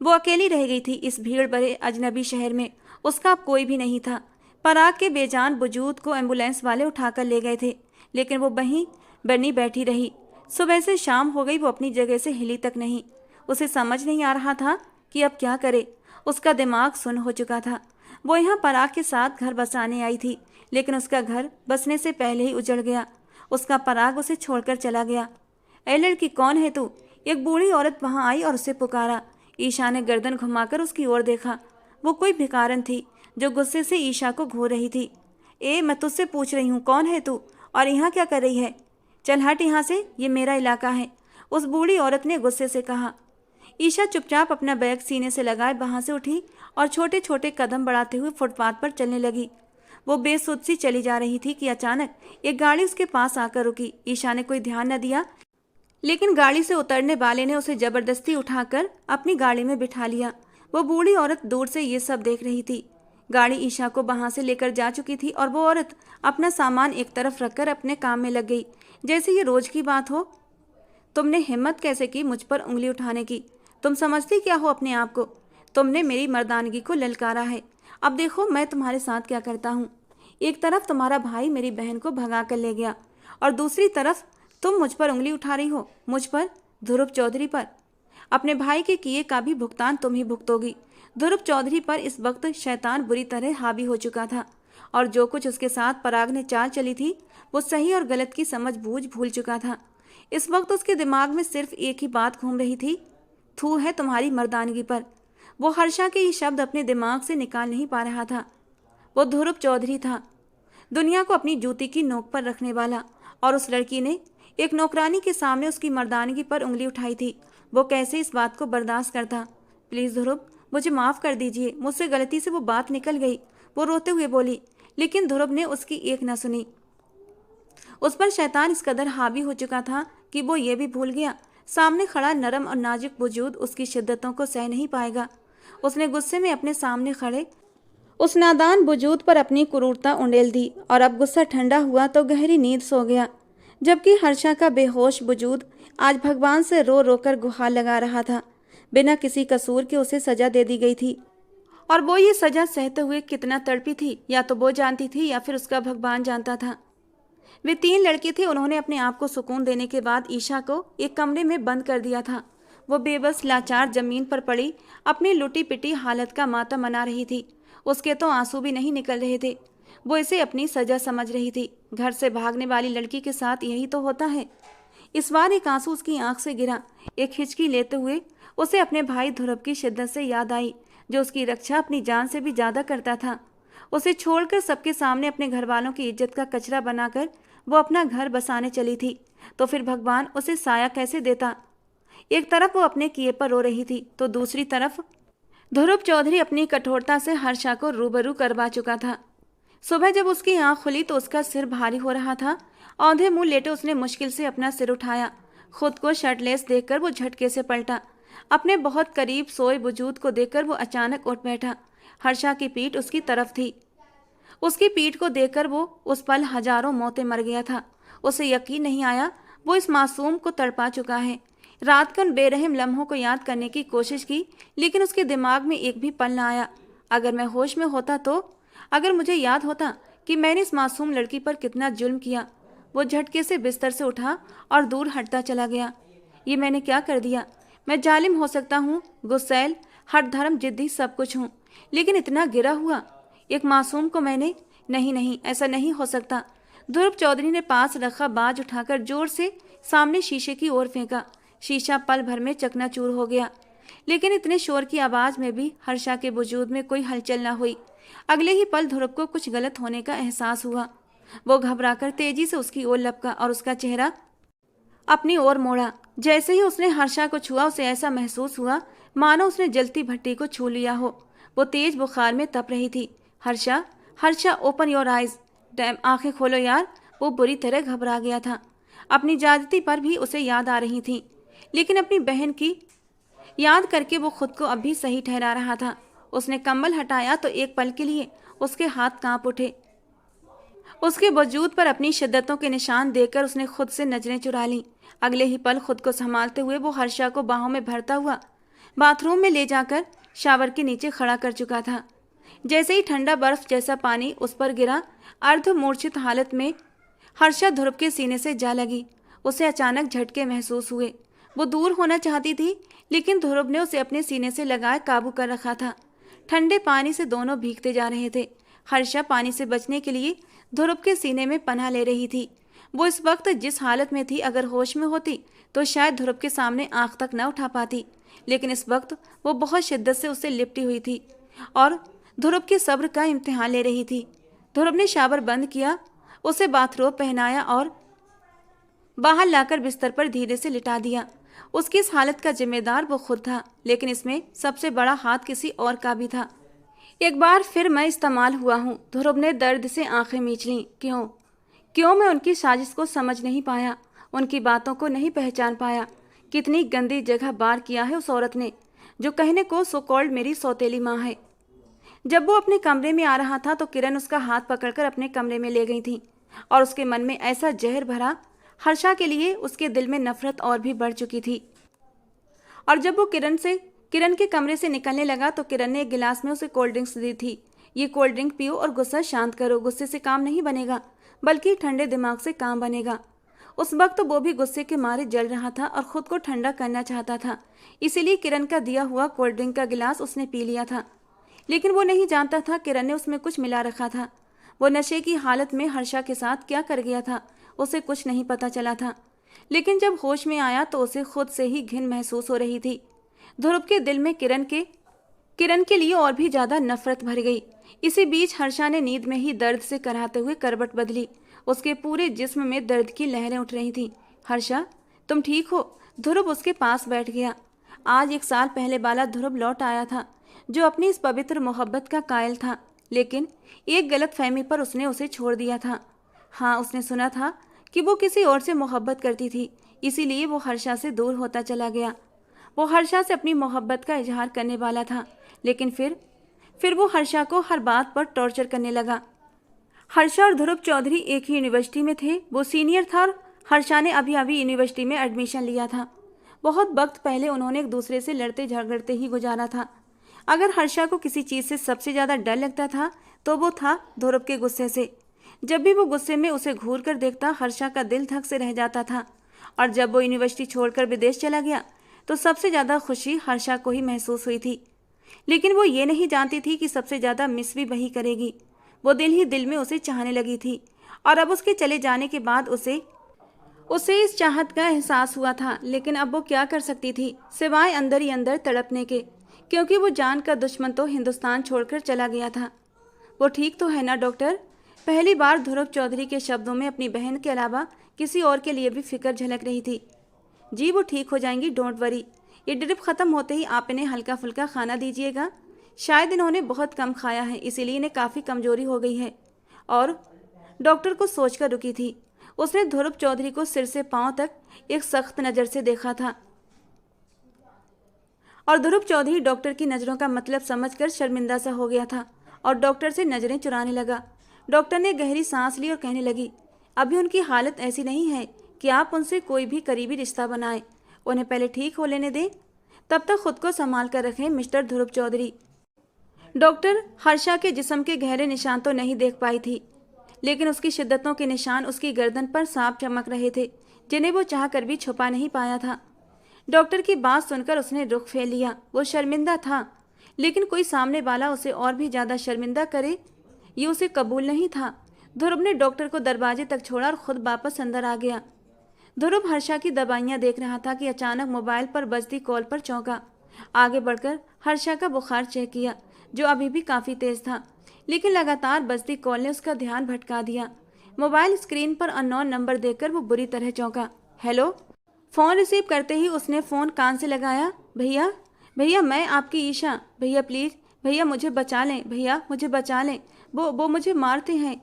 वो अकेली रह गई थी इस भीड़ भरे अजनबी शहर में। उसका अब कोई भी नहीं था। पराग के बेजान वजूद को एम्बुलेंस वाले उठाकर ले गए थे, लेकिन वो वहीं बनी बैठी रही। सुबह से शाम हो गई, वो अपनी जगह से हिली तक नहीं। उसे समझ नहीं आ रहा था कि अब क्या करे। उसका दिमाग सुन्न हो चुका था। वो यहाँ पराग के साथ घर बसाने आई थी, लेकिन उसका घर बसने से पहले ही उजड़ गया। उसका पराग उसे छोड़कर चला गया। ए लड़की, कौन है तू? एक बूढ़ी औरत वहाँ आई और उसे पुकारा। ईशा ने गर्दन घुमाकर उसकी ओर देखा। वो कोई भिखारन थी जो गुस्से से ईशा को घूर रही थी। ए, मैं तुझसे पूछ रही हूँ, कौन है तू और यहाँ क्या कर रही है? चल हट यहाँ से, ये मेरा इलाका है, उस बूढ़ी औरत ने गुस्से से कहा। ईशा चुपचाप अपना बैग सीने से लगाए वहाँ से उठी और छोटे छोटे कदम बढ़ाते हुए फुटपाथ पर चलने लगी। वो बेसुध सी चली जा रही थी कि अचानक एक गाड़ी उसके पास आकर रुकी। ईशा ने कोई ध्यान न दिया, लेकिन गाड़ी से उतरने वाले ने उसे जबरदस्ती उठाकर अपनी गाड़ी में बिठा लिया। वो बूढ़ी औरत दूर से ये सब देख रही थी। गाड़ी ईशा को वहां से लेकर जा चुकी थी और वो औरत अपना सामान एक तरफ रखकर अपने काम में लग गई, जैसे ये रोज की बात हो। तुमने हिम्मत कैसे की मुझ पर उंगली उठाने की? तुम समझती क्या हो अपने आप को? तुमने मेरी मर्दानगी को ललकारा है। अब देखो मैं तुम्हारे साथ क्या करता हूँ। एक तरफ तुम्हारा भाई मेरी बहन को भगा कर ले गया और दूसरी तरफ तुम मुझ पर उंगली उठा रही हो। मुझ पर? ध्रुव चौधरी पर। अपने भाई के किए का भी भुगतान तुम ही भुगतोगी। ध्रुव चौधरी पर इस वक्त शैतान बुरी तरह हावी हो चुका था और जो कुछ उसके साथ पराग ने चाल चली थी वो सही और गलत की समझ बूझ भूल चुका था। इस वक्त उसके दिमाग में सिर्फ एक ही बात घूम रही थी, थू है तुम्हारी मर्दानगी पर। वो हर्षा के ये शब्द अपने दिमाग से निकाल नहीं पा रहा था। वो ध्रुव चौधरी था, दुनिया को अपनी जूती की नोक पर रखने वाला, और उस लड़की ने एक नौकरानी के सामने उसकी मर्दानगी पर उंगली उठाई थी। वो कैसे इस बात को बर्दाश्त करता? प्लीज़ ध्रुव, मुझे माफ़ कर दीजिए, मुझसे गलती से वो बात निकल गई, वो रोते हुए बोली। लेकिन ध्रुव ने उसकी एक न सुनी। उस पर शैतान इस कदर हावी हो चुका था कि वो ये भी भूल गया सामने खड़ा नरम और नाजुक वजूद उसकी शिद्दतों को सह नहीं पाएगा। उसने गुस्से में अपने सामने खड़े उस नादान वजूद पर अपनी क्रूरता उंडेल दी और अब गुस्सा ठंडा हुआ तो गहरी नींद सो गया, जबकि हर्षा का बेहोश वजूद आज भगवान से रो रो कर गुहार लगा रहा था। बिना किसी कसूर के उसे सजा दे दी गई थी और वो ये सजा सहते हुए कितना तड़पी थी, या तो वो जानती थी या फिर उसका भगवान जानता था। वे 3 लड़के थे, उन्होंने अपने आप को सुकून देने के बाद ईशा को एक कमरे में बंद कर दिया था। वो बेबस लाचार जमीन पर पड़ी अपनी लुटी पिटी हालत का मातम मना रही थी। उसके तो आंसू भी नहीं निकल रहे थे। वो इसे अपनी सजा समझ रही थी। घर से भागने वाली लड़की के साथ यही तो होता है। इस बार एक आंसू उसकी आंख से गिरा। एक हिचकी लेते हुए उसे अपने भाई ध्रुव की शिद्दत से याद आई, जो उसकी रक्षा अपनी जान से भी ज्यादा करता था। उसे छोड़कर सबके सामने अपने घर वालों की इज्जत का कचरा बनाकर वो अपना घर बसाने चली थी, तो फिर भगवान उसे साया कैसे देता? एक तरफ वो अपने किए पर रो रही थी तो दूसरी तरफ ध्रुव चौधरी अपनी कठोरता से हर्षा को रूबरू करवा चुका था। सुबह जब उसकी आंख खुली तो उसका सिर भारी हो रहा था। औंधे मुंह लेटे उसने मुश्किल से अपना सिर उठाया। खुद को शर्टलेस देखकर वो झटके से पलटा। अपने बहुत करीब सोए वजूद को देखकर वो अचानक उठ बैठा। हर्षा की पीठ उसकी तरफ थी। उसकी पीठ को देखकर वो उस पल हजारों मौतें मर गया था। उसे यकीन नहीं आया वो इस मासूम को तड़पा चुका है। रात के उन बेरहम लम्हों को याद करने की कोशिश की, लेकिन उसके दिमाग में एक भी पल न आया। अगर मैं होश में होता तो, अगर मुझे याद होता कि मैंने इस मासूम लड़की पर कितना जुल्म किया। वो झटके से बिस्तर से उठा और दूर हटता चला गया। ये मैंने क्या कर दिया? मैं जालिम हो सकता हूँ, गुस्सैल, हर धर्म जिद्दी सब कुछ हूँ, लेकिन इतना गिरा हुआ एक मासूम को मैंने? नहीं नहीं, ऐसा नहीं हो सकता। ध्रुव चौधरी ने पास रखा बाज उठाकर जोर से सामने शीशे की ओर फेंका। शीशा पल भर में चकनाचूर हो गया, लेकिन इतने शोर की आवाज में भी हर्षा के वजूद में कोई हलचल न हुई। अगले ही पल ध्रुव को कुछ गलत होने का एहसास हुआ। वो घबराकर तेजी से उसकी ओर लपका और उसका चेहरा अपनी ओर मोड़ा। जैसे ही उसने हर्षा को छुआ उसे ऐसा महसूस हुआ मानो उसने जलती भट्टी को छू लिया हो। वो तेज बुखार में तप रही थी। Harsha, Harsha, open your eyes. Dam, आंखें खोलो यार। वो बुरी तरह घबरा गया था। अपनी ज्यादती पर भी उसे याद आ रही थी, लेकिन अपनी बहन की याद करके वो खुद को अभी सही ठहरा रहा था। उसने कंबल हटाया तो एक पल के लिए उसके हाथ कांप उठे। उसके वजूद पर अपनी शिद्दतों के निशान देखकर उसने खुद से नजरें चुरा लीं। अगले ही पल खुद को संभालते हुए वो हर्षा को बाहों में भरता हुआ बाथरूम में ले जाकर शावर के नीचे खड़ा कर चुका था। जैसे ही ठंडा बर्फ जैसा पानी उस पर गिरा, अर्ध मूर्छित हालत में हर्षा ध्रुव के सीने से जा लगी। उसे अचानक झटके महसूस हुए। वो दूर होना चाहती थी, लेकिन ध्रुव ने उसे अपने सीने से लगाए काबू कर रखा था। ठंडे पानी से दोनों भीगते जा रहे थे। हर्षा पानी से बचने के लिए ध्रुव के सीने में पनाह ले रही थी। वो इस वक्त जिस हालत में थी, अगर होश में होती तो शायद ध्रुव के सामने आंख तक न उठा पाती, लेकिन इस वक्त वो बहुत शिद्दत से उससे लिपटी हुई थी और ध्रुव के सब्र का इम्तिहान ले रही थी। ध्रुव ने शावर बंद किया, उसे बाथरोब पहनाया और बाहर लाकर बिस्तर पर धीरे से लिटा दिया। उसकी इस हालत का जिम्मेदार वो खुद था, लेकिन इसमें सबसे बड़ा हाथ किसी और का भी था। एक बार फिर मैं इस्तेमाल हुआ हूँ। ध्रुव ने दर्द से आंखें मींच लीं। क्यों मैं उनकी साजिश को समझ नहीं पाया, उनकी बातों को नहीं पहचान पाया। कितनी गंदी जगह बार किया है उस औरत ने, जो कहने को सो कॉल्ड मेरी सौतेली माँ है। जब वो अपने कमरे में आ रहा था तो किरण उसका हाथ पकड़कर अपने कमरे में ले गई थी और उसके मन में ऐसा जहर भरा, हर्षा के लिए उसके दिल में नफरत और भी बढ़ चुकी थी। और जब वो किरण के कमरे से निकलने लगा तो किरण ने एक गिलास में उसे कोल्ड ड्रिंक्स दी थी। ये कोल्ड ड्रिंक पियो और गुस्सा शांत करो, गुस्से से काम नहीं बनेगा बल्कि ठंडे दिमाग से काम बनेगा। उस वक्त तो वो भी गुस्से के मारे जल रहा था और खुद को ठंडा करना चाहता था, इसीलिए किरण का दिया हुआ कोल्ड ड्रिंक का गिलास उसने पी लिया था। लेकिन वो नहीं जानता था किरण ने उसमें कुछ मिला रखा था। वो नशे की हालत में हर्षा के साथ क्या कर गया था उसे कुछ नहीं पता चला था। लेकिन जब होश में आया तो उसे खुद से ही घिन महसूस हो रही थी। ध्रुव के दिल में किरण के लिए और भी ज्यादा नफरत भर गई। इसी बीच हर्षा ने नींद में ही दर्द से कराहते हुए करवट बदली। उसके पूरे जिस्म में दर्द की लहरें उठ रही थीं। हर्षा, तुम ठीक हो? ध्रुव उसके पास बैठ गया। आज 1 साल पहले वाला ध्रुव लौट आया था, जो अपनी इस पवित्र मोहब्बत का कायल था। लेकिन एक गलत फहमी पर उसने उसे छोड़ दिया था। हाँ, उसने सुना था कि वो किसी और से मोहब्बत करती थी, इसीलिए वो हर्षा से दूर होता चला गया। वो हर्षा से अपनी मोहब्बत का इजहार करने वाला था, लेकिन फिर वो हर्षा को हर बात पर टॉर्चर करने लगा। हर्षा और ध्रुव चौधरी एक ही यूनिवर्सिटी में थे। वो सीनियर था और हर्षा ने अभी यूनिवर्सिटी में एडमिशन लिया था। बहुत वक्त पहले उन्होंने एक दूसरे से लड़ते झगड़ते ही गुजारा था। अगर हर्षा को किसी चीज़ से सबसे ज़्यादा डर लगता था तो वो था ध्रुव के गुस्से से। जब भी वो गुस्से में उसे घूर कर देखता, हर्षा का दिल धक से रह जाता था। और जब वो यूनिवर्सिटी छोड़कर विदेश चला गया तो सबसे ज़्यादा खुशी हर्षा को ही महसूस हुई थी। लेकिन वो ये नहीं जानती थी कि सबसे ज़्यादा मिस भी वही करेगी। वो दिल ही दिल में उसे चाहने लगी थी और अब उसके चले जाने के बाद उसे इस चाहत का एहसास हुआ था। लेकिन अब वो क्या कर सकती थी सिवाय अंदर ही अंदर तड़पने के, क्योंकि वो जान का दुश्मन तो हिंदुस्तान छोड़कर चला गया था। वो ठीक तो है ना डॉक्टर? पहली बार ध्रुव चौधरी के शब्दों में अपनी बहन के अलावा किसी और के लिए भी फिक्र झलक रही थी। जी, वो ठीक हो जाएंगी, डोंट वरी। ये ड्रिप ख़त्म होते ही आप इन्हें हल्का फुल्का खाना दीजिएगा। शायद इन्होंने बहुत कम खाया है, इसीलिए इन्हें काफ़ी कमजोरी हो गई है। और डॉक्टर को सोचकर रुकी थी। उसने ध्रुव चौधरी को सिर से पांव तक एक सख्त नज़र से देखा था और ध्रुव चौधरी डॉक्टर की नज़रों का मतलब समझकर शर्मिंदा सा हो गया था और डॉक्टर से नज़रें चुराने लगा। डॉक्टर ने गहरी सांस ली और कहने लगी, अभी उनकी हालत ऐसी नहीं है कि आप उनसे कोई भी करीबी रिश्ता बनाएं। उन्हें पहले ठीक हो लेने दें, तब तक खुद को संभाल कर रखें मिस्टर ध्रुव चौधरी। डॉक्टर हर्षा के जिस्म के गहरे निशान तो नहीं देख पाई थी, लेकिन उसकी शिद्दतों के निशान उसकी गर्दन पर साफ चमक रहे थे, जिन्हें वो चाहकर भी छुपा नहीं पाया था। डॉक्टर की बात सुनकर उसने रुख फेर लिया। वो शर्मिंदा था, लेकिन कोई सामने वाला उसे और भी ज़्यादा शर्मिंदा करे ये उसे कबूल नहीं था। ध्रुव ने डॉक्टर को दरवाजे तक छोड़ा और खुद वापस अंदर आ गया। ध्रुव हर्षा की दवाइयाँ देख रहा था कि अचानक मोबाइल पर बजती कॉल पर चौंका। आगे बढ़कर हर्षा का बुखार चेक किया, जो अभी भी काफ़ी तेज़ था, लेकिन लगातार बजती कॉल ने उसका ध्यान भटका दिया। मोबाइल स्क्रीन पर अननोन नंबर देखकर वो बुरी तरह चौंका। हेलो। फ़ोन रिसीव करते ही उसने फ़ोन कान से लगाया। भैया, भैया, मैं आपकी ईशा। भैया प्लीज़, भैया मुझे बचा लें, भैया मुझे बचा लें, वो मुझे मारते हैं।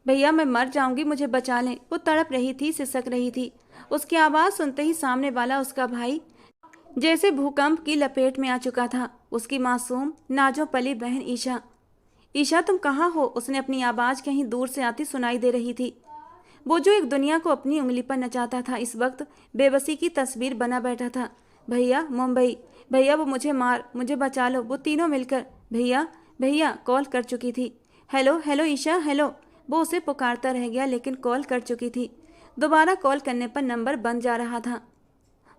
भैया मैं मर जाऊंगी, मुझे बचा लें। वो तड़प रही थी, सिसक रही थी। उसकी आवाज़ सुनते ही सामने वाला उसका भाई जैसे भूकंप की लपेट में आ चुका था। उसकी मासूम नाजो पली बहन ईशा। ईशा तुम कहाँ हो? उसने अपनी आवाज़ कहीं दूर से आती सुनाई दे रही थी। वो जो एक दुनिया को अपनी उंगली पर नचाता था, इस वक्त बेबसी की तस्वीर बना बैठा था। भैया मुंबई, भैया वो मुझे बचा लो। वो तीनों मिलकर भैया भैया कॉल कर चुकी थी। Hello hello Isha, hello. वो उसे पुकारता रह गया, लेकिन कॉल कर चुकी थी। दोबारा कॉल करने पर नंबर बंद जा रहा था।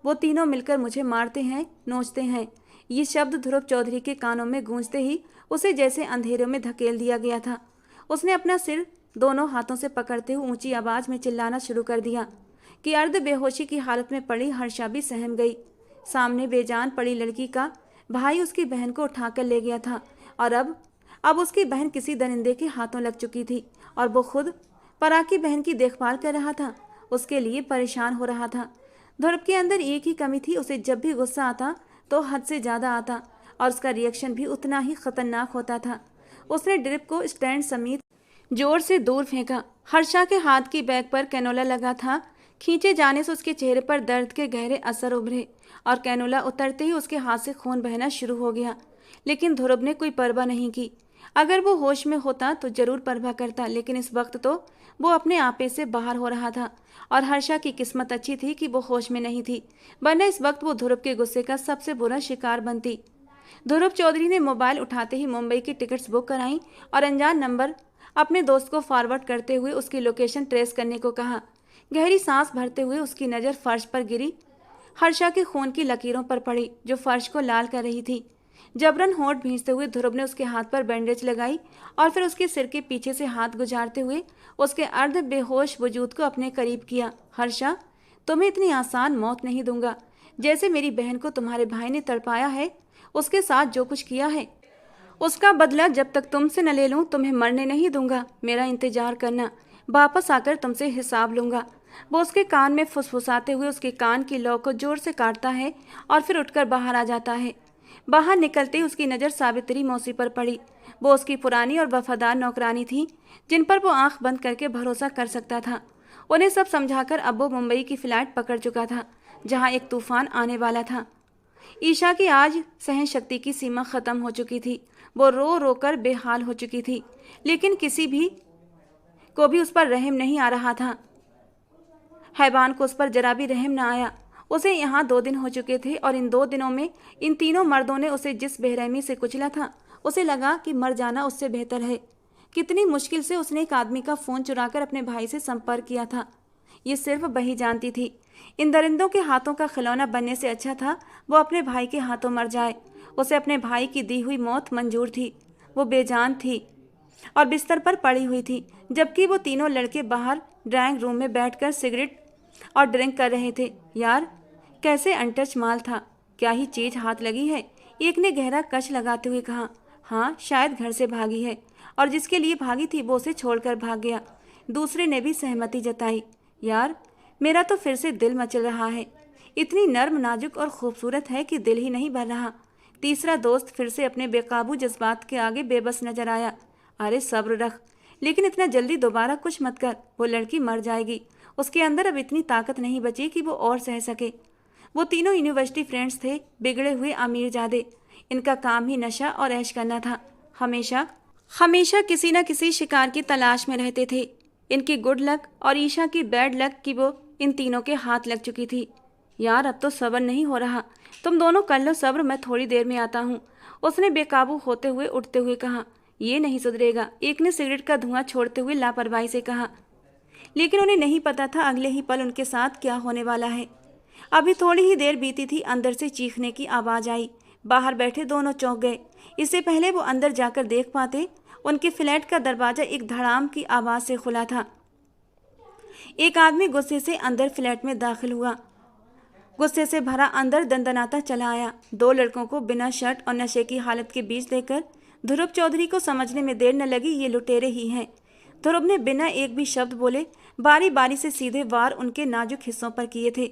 वो तीनों मिलकर मुझे मारते हैं, नोचते हैं। ये शब्द ध्रुव चौधरी के कानों में गूंजते ही उसे जैसे अंधेरों में धकेल दिया गया था। उसने अपना सिर दोनों हाथों से पकड़ते हुए ऊंची आवाज़ में चिल्लाना शुरू कर दिया कि अर्ध बेहोशी की हालत में पड़ी हर्षा भी सहम गई। सामने बेजान पड़ी लड़की का भाई उसकी बहन को उठाकर ले गया था और अब उसकी बहन किसी दरिंदे के हाथों लग चुकी थी और वो खुद पराकी बहन की देखभाल कर रहा था। उसके लिए परेशान हो रहा था। ध्रुव के अंदर एक ही कमी थी, उसे जब भी गुस्सा आता तो हद से ज़्यादा आता और उसका रिएक्शन भी उतना ही खतरनाक होता था। उसने ड्रिप को स्टैंड समेत जोर से दूर फेंका। हर्षा के हाथ की बैग पर कैनोला लगा था। खींचे जाने से उसके चेहरे पर दर्द के गहरे असर उभरे और कैनोला उतरते ही उसके हाथ से खून बहना शुरू हो गया। लेकिन ध्रुव ने कोई परवाह नहीं की। अगर वो होश में होता तो जरूर परवाह करता, लेकिन इस वक्त तो वो अपने आपे से बाहर हो रहा था। और हर्षा की किस्मत अच्छी थी कि वो होश में नहीं थी, वरना इस वक्त वो ध्रुव के गुस्से का सबसे बुरा शिकार बनती। ध्रुव चौधरी ने मोबाइल उठाते ही मुंबई की टिकट्स बुक कराई और अनजान नंबर अपने दोस्त को फॉरवर्ड करते हुए उसकी लोकेशन ट्रेस करने को कहा। गहरी सांस भरते हुए उसकी नज़र फर्श पर गिरी। हर्षा के खून की लकीरों पर पड़ी जो फर्श को लाल कर रही थी। जबरन होंठ भींचते हुए ध्रुव ने उसके हाथ पर बैंडेज लगाई और फिर उसके सिर के पीछे से हाथ गुजारते हुए उसके अर्ध बेहोश वजूद को अपने करीब किया। हर्षा, तुम्हें इतनी आसान मौत नहीं दूंगा। जैसे मेरी बहन को तुम्हारे भाई ने तड़पाया है, उसके साथ जो कुछ किया है उसका बदला जब तक तुमसे न ले लूं तुम्हें मरने नहीं दूंगा। मेरा इंतजार करना, वापस आकर तुमसे हिसाब लूंगा। वो उसके कान में फुसफुसाते हुए उसके कान की लौ को जोर से काटता है और फिर उठकर बाहर आ जाता है। बाहर निकलते ही उसकी नज़र सावित्री मौसी पर पड़ी। वो उसकी पुरानी और वफादार नौकरानी थी, जिन पर वो आंख बंद करके भरोसा कर सकता था। उन्हें सब समझाकर अब वो मुंबई की फ्लाइट पकड़ चुका था, जहाँ एक तूफान आने वाला था। ईशा की आज सहन शक्ति की सीमा खत्म हो चुकी थी। वो रो रो कर बेहाल हो चुकी थी, लेकिन किसी भी को भी उस पर रहम नहीं आ रहा था। हैवान को उस पर जरा भी रहम न आया। उसे यहाँ 2 दिन हो चुके थे और इन 2 दिनों में इन तीनों मर्दों ने उसे जिस बेरहमी से कुचला था, उसे लगा कि मर जाना उससे बेहतर है। कितनी मुश्किल से उसने एक आदमी का फ़ोन चुराकर अपने भाई से संपर्क किया था, ये सिर्फ वही जानती थी। इन दरिंदों के हाथों का खिलौना बनने से अच्छा था वो अपने भाई के हाथों मर जाए। उसे अपने भाई की दी हुई मौत मंजूर थी। वो बेजान थी और बिस्तर पर पड़ी हुई थी, जबकि वो तीनों लड़के बाहर ड्राइंग रूम में बैठकर सिगरेट और ड्रिंक कर रहे थे। यार, कैसे अनटच माल था, क्या ही चीज हाथ लगी है। एक ने गहरा कश लगाते हुए कहा, हाँ शायद घर से भागी है और जिसके लिए भागी थी वो उसे छोड़कर भाग गया। दूसरे ने भी सहमति जताई, यार मेरा तो फिर से दिल मचल रहा है। इतनी नर्म नाजुक और खूबसूरत है कि दिल ही नहीं भर रहा। तीसरा दोस्त फिर से अपने बेकाबू जज्बात के आगे बेबस नजर आया। अरे सब्र रख, लेकिन इतना जल्दी दोबारा कुछ मत कर, वो लड़की मर जाएगी। उसके अंदर अब इतनी ताकत नहीं बची कि वो और सह सके। वो तीनों यूनिवर्सिटी फ्रेंड्स थे, बिगड़े हुए अमीरजादे। इनका काम ही नशा और ऐश करना था। हमेशा हमेशा किसी न किसी शिकार की तलाश में रहते थे। इनकी गुड लक और ईशा की बैड लक की वो इन तीनों के हाथ लग चुकी थी। यार अब तो सब्र नहीं हो रहा, तुम दोनों कर लो सब्र, मैं थोड़ी देर में आता हूँ, उसने बेकाबू होते हुए उठते हुए कहा। ये नहीं सुधरेगा, एक ने सिगरेट का धुआं छोड़ते हुए लापरवाही से कहा। लेकिन उन्हें नहीं पता था अगले ही पल उनके साथ क्या होने वाला है। अभी थोड़ी ही देर बीती थी, अंदर से चीखने की आवाज़ आई। बाहर बैठे दोनों चौंक गए। इससे पहले वो अंदर जाकर देख पाते, उनके फ्लैट का दरवाज़ा एक धड़ाम की आवाज़ से खुला था। एक आदमी गुस्से से अंदर फ्लैट में दाखिल हुआ, गुस्से से भरा अंदर दंदनाता चला आया। 2 लड़कों को बिना शर्ट और नशे की हालत के बीच देखकर ध्रुव चौधरी को समझने में देर न लगी, ये लुटेरे ही हैं। ध्रुव ने बिना एक भी शब्द बोले बारी बारी से सीधे वार उनके नाजुक हिस्सों पर किए थे।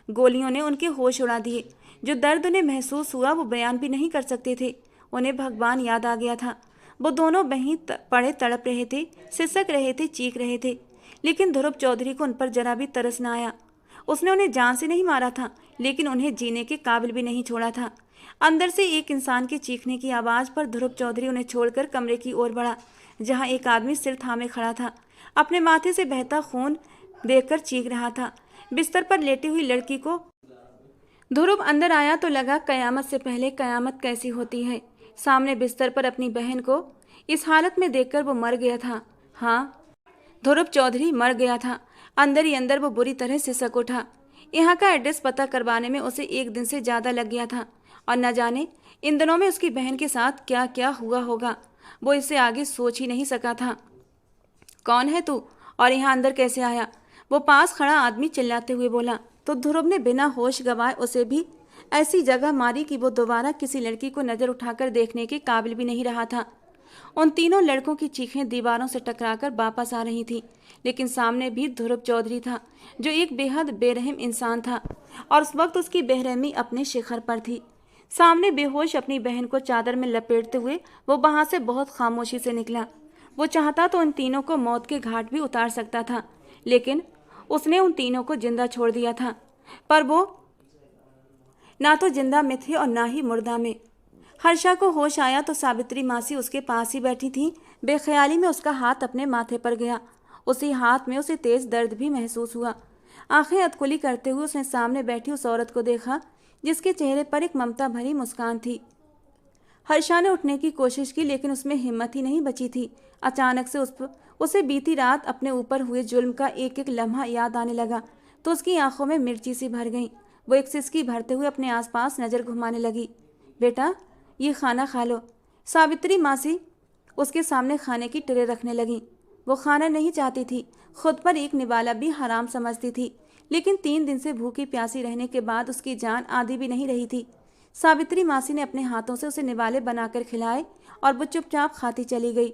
गोलियों ने उनके होश उड़ा दिए। जो दर्द उन्हें महसूस हुआ वो बयान भी नहीं कर सकते थे। उन्हें भगवान याद आ गया था। वो दोनों वहीं पड़े तड़प रहे थे, सिसक रहे थे, चीख रहे थे, लेकिन ध्रुव चौधरी को उन पर जरा भी तरस न आया। उसने उन्हें जान से नहीं मारा था, लेकिन उन्हें जीने के काबिल भी नहीं छोड़ा था। अंदर से एक इंसान के चीखने की आवाज़ पर ध्रुव चौधरी उन्हें छोड़कर कमरे की ओर बढ़ा, जहां एक आदमी सिर थामे खड़ा था। अपने माथे से बहता खून देखकर चीख रहा था। बिस्तर पर लेटी हुई लड़की को ध्रुव अंदर आया तो लगा कयामत से पहले कयामत कैसी होती है। सामने बिस्तर पर अपनी बहन को इस हालत में देखकर वो मर गया था। हाँ, ध्रुव चौधरी मर गया था। अंदर ही अंदर वो बुरी तरह सिसक उठा। यहाँ का एड्रेस पता करवाने में उसे 1 दिन से ज़्यादा लग गया था और न जाने इन दिनों में उसकी बहन के साथ क्या क्या हुआ होगा। वो इससे आगे सोच ही नहीं सका था। कौन है तू और यहाँ अंदर कैसे आया? वो पास खड़ा आदमी चिल्लाते हुए बोला। तो ध्रुव ने बिना होश गंवाए उसे भी ऐसी जगह मारी कि वो दोबारा किसी लड़की को नज़र उठाकर देखने के काबिल भी नहीं रहा था। उन तीनों लड़कों की चीखें दीवारों से टकराकर वापस आ रही थीं, लेकिन सामने भी ध्रुव चौधरी था, जो एक बेहद बेरहम इंसान था और उस वक्त उसकी बेरहमी अपने शिखर पर थी। सामने बेहोश अपनी बहन को चादर में लपेटते हुए वो वहाँ से बहुत खामोशी से निकला। वो चाहता तो उन तीनों को मौत के घाट भी उतार सकता था, लेकिन उसने उन तीनों को जिंदा छोड़ दिया था। पर वो ना तो जिंदा में थे और ना ही मुर्दा में। हर्षा को होश आया तो सावित्री मासी उसके पास ही बैठी थी। बेख्याली में उसका हाथ अपने माथे पर गया। उसी हाथ में उसे तेज दर्द भी महसूस हुआ। आंखें अधकुली करते हुए उसने सामने बैठी उस औरत को देखा जिसके चेहरे पर एक ममता भरी मुस्कान थी। हर्षा ने उठने की कोशिश की लेकिन उसमें हिम्मत ही नहीं बची थी। अचानक से उसे बीती रात अपने ऊपर हुए जुल्म का एक एक लम्हा याद आने लगा तो उसकी आंखों में मिर्ची सी भर गई। वो एक सिसकी भरते हुए अपने आसपास नजर घुमाने लगी। बेटा, ये खाना खा लो। सावित्री मासी उसके सामने खाने की ट्रे रखने लगी। वो खाना नहीं चाहती थी, खुद पर एक निवाला भी हराम समझती थी, लेकिन 3 दिन से भूखी प्यासी रहने के बाद उसकी जान आधी भी नहीं रही थी। सावित्री मासी ने अपने हाथों से उसे निवाले बनाकर खिलाए और वो चुपचाप खाती चली गई।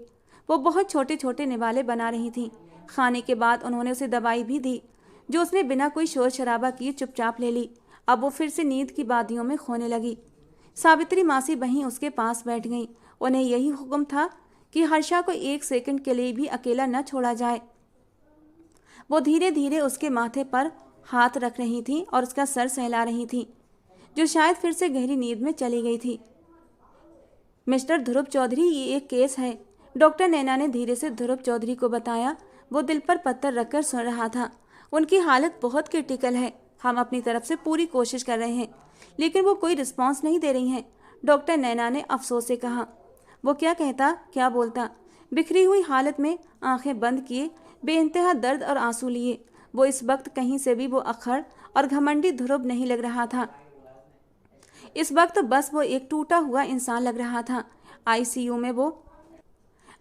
वो बहुत छोटे छोटे निवाले बना रही थी। खाने के बाद उन्होंने उसे दवाई भी दी जो उसने बिना कोई शोर शराबा किए चुपचाप ले ली। अब वो फिर से नींद की वादियों में खोने लगी। सावित्री मासी वहीं उसके पास बैठ गई। उन्हें यही हुक्म था कि हर्षा को 1 सेकंड के लिए भी अकेला न छोड़ा जाए। वो धीरे धीरे उसके माथे पर हाथ रख रही थी और उसका सर सहला रही थी, जो शायद फिर से गहरी नींद में चली गई थी। मिस्टर ध्रुव चौधरी, ये एक केस है, डॉक्टर नैना ने धीरे से ध्रुव चौधरी को बताया। वो दिल पर पत्थर रखकर सुन रहा था। उनकी हालत बहुत क्रिटिकल है। हम अपनी तरफ से पूरी कोशिश कर रहे हैं, लेकिन वो कोई रिस्पॉन्स नहीं दे रही हैं, डॉक्टर नैना ने अफसोस से कहा। वो क्या कहता, क्या बोलता? बिखरी हुई हालत में आंखें बंद किए, बेइंतहा दर्द और आंसू लिए, वो इस वक्त कहीं से भी वो अखड़ और घमंडी ध्रुव नहीं लग रहा था। इस वक्त बस वो एक टूटा हुआ इंसान लग रहा था। आईसीयू में वो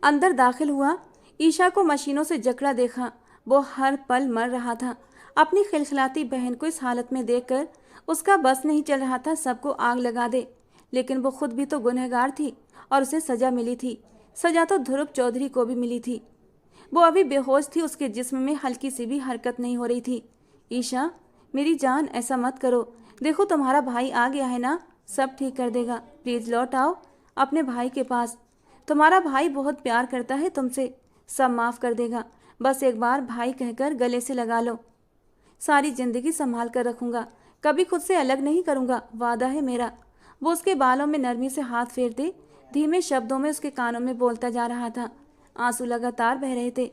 अंदर दाखिल हुआ। ईशा को मशीनों से जकड़ा देखा। वो हर पल मर रहा था। अपनी खिलखिलाती बहन को इस हालत में देखकर उसका बस नहीं चल रहा था सबको आग लगा दे, लेकिन वो खुद भी तो गुनहगार थी और उसे सजा मिली थी। सजा तो ध्रुव चौधरी को भी मिली थी। वो अभी बेहोश थी, उसके जिस्म में हल्की सी भी हरकत नहीं हो रही थी। ईशा, मेरी जान, ऐसा मत करो। देखो, तुम्हारा भाई आ गया है ना, सब ठीक कर देगा। प्लीज लौट आओ अपने भाई के पास। तुम्हारा भाई बहुत प्यार करता है तुमसे, सब माफ कर देगा। बस एक बार भाई कहकर गले से लगा लो। सारी जिंदगी संभाल कर रखूंगा, कभी खुद से अलग नहीं करूंगा, वादा है मेरा। वो उसके बालों में नरमी से हाथ फेरते धीमे शब्दों में उसके कानों में बोलता जा रहा था। आंसू लगातार बह रहे थे।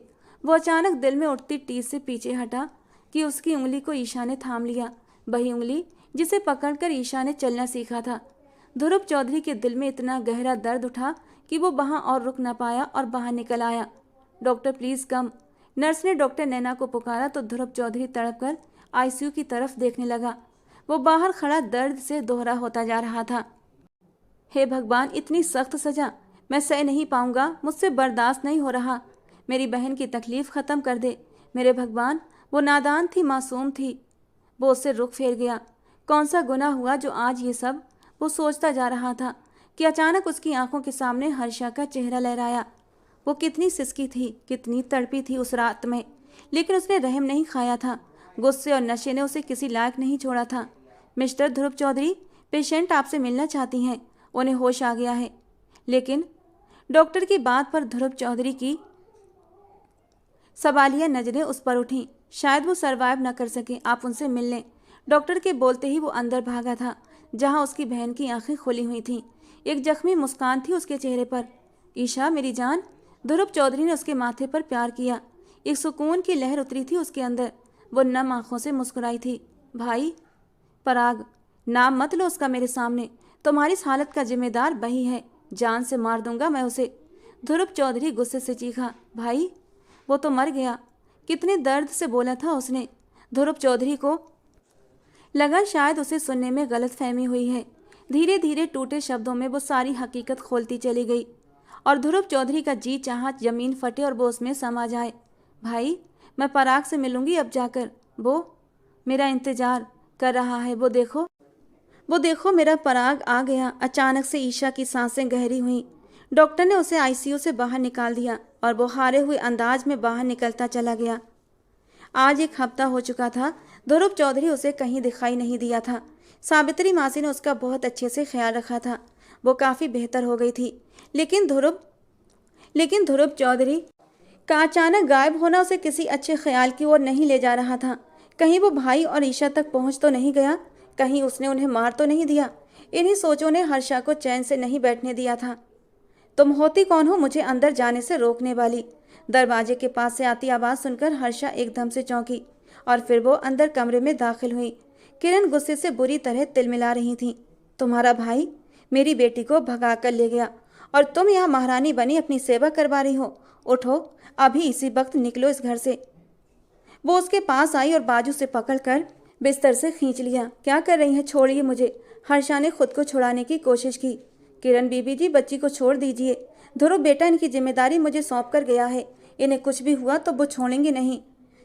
वो अचानक दिल में उठती टीस से पीछे हटा कि उसकी उंगली को ईशा ने थाम लिया, वही उंगली जिसे पकड़कर ईशा ने चलना सीखा था। ध्रुव चौधरी के दिल में इतना गहरा दर्द उठा कि वो वहां और रुक न पाया और बाहर निकल आया। Doctor, please come. नर्स ने डॉक्टर नैना को पुकारा तो ध्रुव चौधरी तड़प कर आईसीयू की तरफ देखने लगा। वो बाहर खड़ा दर्द से दोहरा होता जा रहा था। हे भगवान, इतनी सख्त सजा मैं सह नहीं पाऊंगा, मुझसे बर्दाश्त नहीं हो रहा। मेरी बहन की तकलीफ खत्म कर दे मेरे भगवान। वो नादान थी, मासूम थी। वो उससे रुख फेर गया। कौन सा गुनाह हुआ जो आज ये सब? वो सोचता जा रहा था कि अचानक उसकी आंखों के सामने हर्षा का चेहरा लहराया। वो कितनी सिसकी थी, कितनी तड़पी थी उस रात में, लेकिन उसने रहम नहीं खाया था। गुस्से और नशे ने उसे किसी लायक नहीं छोड़ा था। मिस्टर ध्रुव चौधरी, पेशेंट आपसे मिलना चाहती हैं, उन्हें होश आ गया है। लेकिन डॉक्टर की बात पर ध्रुव चौधरी की सवालिया नजरें उस पर उठीं। शायद वो सरवाइव न कर सके, आप उनसे मिल लें। डॉक्टर के बोलते ही वो अंदर भागा था, जहां उसकी बहन की आंखें खुली हुई थीं। एक जख्मी मुस्कान थी उसके चेहरे पर। ईशा, मेरी जान। ध्रुव चौधरी ने उसके माथे पर प्यार किया। एक सुकून की लहर उतरी थी उसके अंदर। वो नम आंखों से मुस्कुराई थी। भाई पराग, नाम मत लो उसका मेरे सामने। तुम्हारी इस हालत का जिम्मेदार वही है, जान से मार दूंगा मैं उसे। ध्रुव चौधरी गुस्से से चीखा। भाई, वो तो मर गया। कितने दर्द से बोला था उसने। ध्रुव चौधरी को लगा शायद उसे सुनने में गलतफहमी हुई है। धीरे धीरे टूटे शब्दों में वो सारी हकीकत खोलती चली गई और ध्रुव चौधरी का जी चाहा जमीन फटे और वो उसमें समा जाए। भाई, मैं पराग से मिलूंगी अब जाकर। वो मेरा इंतजार कर रहा है। वो देखो मेरा पराग आ गया। अचानक से ईशा की सांसें गहरी हुईं। डॉक्टर ने उसे आईसीयू से बाहर निकाल दिया और वो हारे हुए अंदाज में बाहर निकलता चला गया। आज 1 हफ्ता हो चुका था। ध्रुव चौधरी उसे कहीं दिखाई नहीं दिया था। सावित्री मासी ने उसका बहुत अच्छे से ख्याल रखा था। वो काफ़ी बेहतर हो गई थी। लेकिन ध्रुव चौधरी का अचानक गायब होना उसे किसी अच्छे ख्याल की ओर नहीं ले जा रहा था। कहीं वो भाई और ईशा तक पहुंच तो नहीं गया, कहीं उसने उन्हें मार तो नहीं दिया। इन्हीं सोचों ने हर्षा को चैन से नहीं बैठने दिया था। तुम होती कौन हो मुझे अंदर जाने से रोकने वाली? दरवाजे के पास से आती आवाज़ सुनकर हर्षा एकदम से चौंकी और फिर वो अंदर कमरे में दाखिल हुई। किरण गुस्से से बुरी तरह तिलमिला रही थी। तुम्हारा भाई मेरी बेटी को भगा कर ले गया और तुम यहाँ महारानी बनी अपनी सेवा करवा रही हो। उठो, अभी इसी वक्त निकलो इस घर से। वो उसके पास आई और बाजू से पकड़कर बिस्तर से खींच लिया। क्या कर रही हैं? छोड़िए मुझे। हर्षा ने खुद को छुड़ाने की कोशिश की। किरण बीबी जी, बच्ची को छोड़ दीजिए। ध्रुव बेटा इनकी जिम्मेदारी मुझे सौंप कर गया है। इन्हें कुछ भी हुआ तो वो छोड़ेंगे नहीं।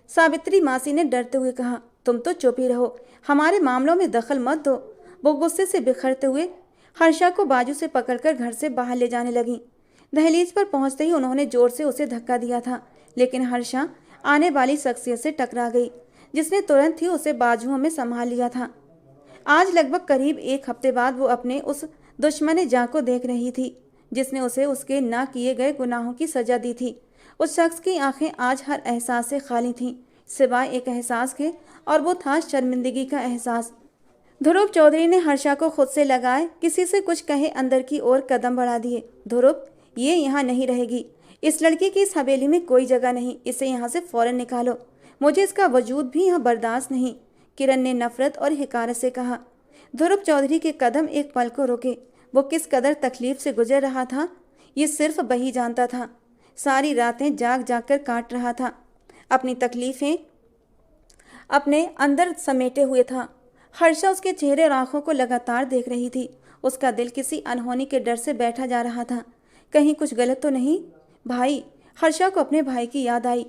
सावित्री मासी ने डरते हुए कहा। तुम तो चुप ही रहो, हमारे मामलों में दखल मत दो। वो गुस्से से बिखरते हुए हर्षा को बाजू से पकड़कर घर से बाहर ले जाने लगी। दहलीज पर पहुंचते ही उन्होंने जोर से उसे धक्का दिया था, लेकिन हर्षा आने वाली शख्सियत से टकरा गई, जिसने तुरंत ही उसे बाजुओं में संभाल लिया था। आज लगभग करीब 1 हफ्ते बाद वो अपने उस दुश्मन जां को देख रही थी, जिसने उसे उसके ना किए गए गुनाहों की सजा दी थी। उस शख्स की आंखें आज हर एहसास से खाली थीं, सिवाय एक एहसास के, और वो था शर्मिंदगी का एहसास। ध्रुव चौधरी ने हर्षा को खुद से लगाए किसी से कुछ कहे अंदर की ओर कदम बढ़ा दिए। ध्रुव, ये यहाँ नहीं रहेगी। इस लड़की की इस हवेली में कोई जगह नहीं। इसे यहाँ से फौरन निकालो। मुझे इसका वजूद भी यहाँ बर्दाश्त नहीं। किरण ने नफरत और हिकारत से कहा। ध्रुव चौधरी के कदम एक पल को रुके। वो किस कदर तकलीफ से गुजर रहा था ये सिर्फ वही जानता था। सारी रातें जाग जाग कर काट रहा था, अपनी तकलीफें अपने अंदर समेटे हुए था। हर्षा उसके चेहरे और आंखों को लगातार देख रही थी। उसका दिल किसी अनहोनी के डर से बैठा जा रहा था। कहीं कुछ गलत तो नहीं? भाई, हर्षा को अपने भाई की याद आई।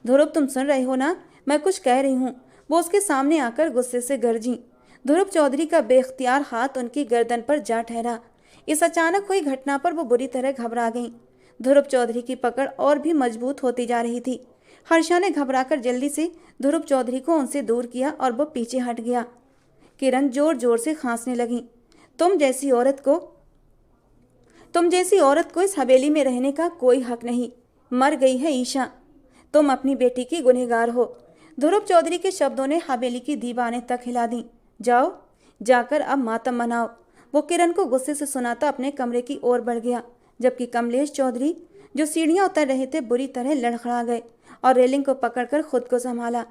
ध्रुव, तुम सुन रहे हो ना? मैं कुछ कह रही हूँ। वो उसके सामने आकर गुस्से से गरजी। ध्रुव चौधरी का बेख्तियार हाथ उनकी गर्दन पर जा ठहरा। इस अचानक हुई घटना पर वो बुरी तरह घबरा गईं। ध्रुव चौधरी की पकड़ और भी मजबूत होती जा रही थी। हर्षा ने घबराकर जल्दी से ध्रुव चौधरी को उनसे दूर किया और वो पीछे हट गया। किरण जोर जोर से खांसने लगी। तुम जैसी औरत को इस हवेली में रहने का कोई हक नहीं। मर गई है ईशा। तुम अपनी बेटी की गुनहगार हो। ध्रुव चौधरी के शब्दों ने हवेली की दीवारें तक हिला दी। जाओ, जाकर अब मातम मनाओ। वो किरण को गुस्से से सुनाता अपने कमरे की ओर बढ़ गया, जबकि कमलेश चौधरी, जो सीढ़ियां उतर रहे थे, बुरी तरह लड़खड़ा गए और रेलिंग को पकड़कर खुद को संभाला।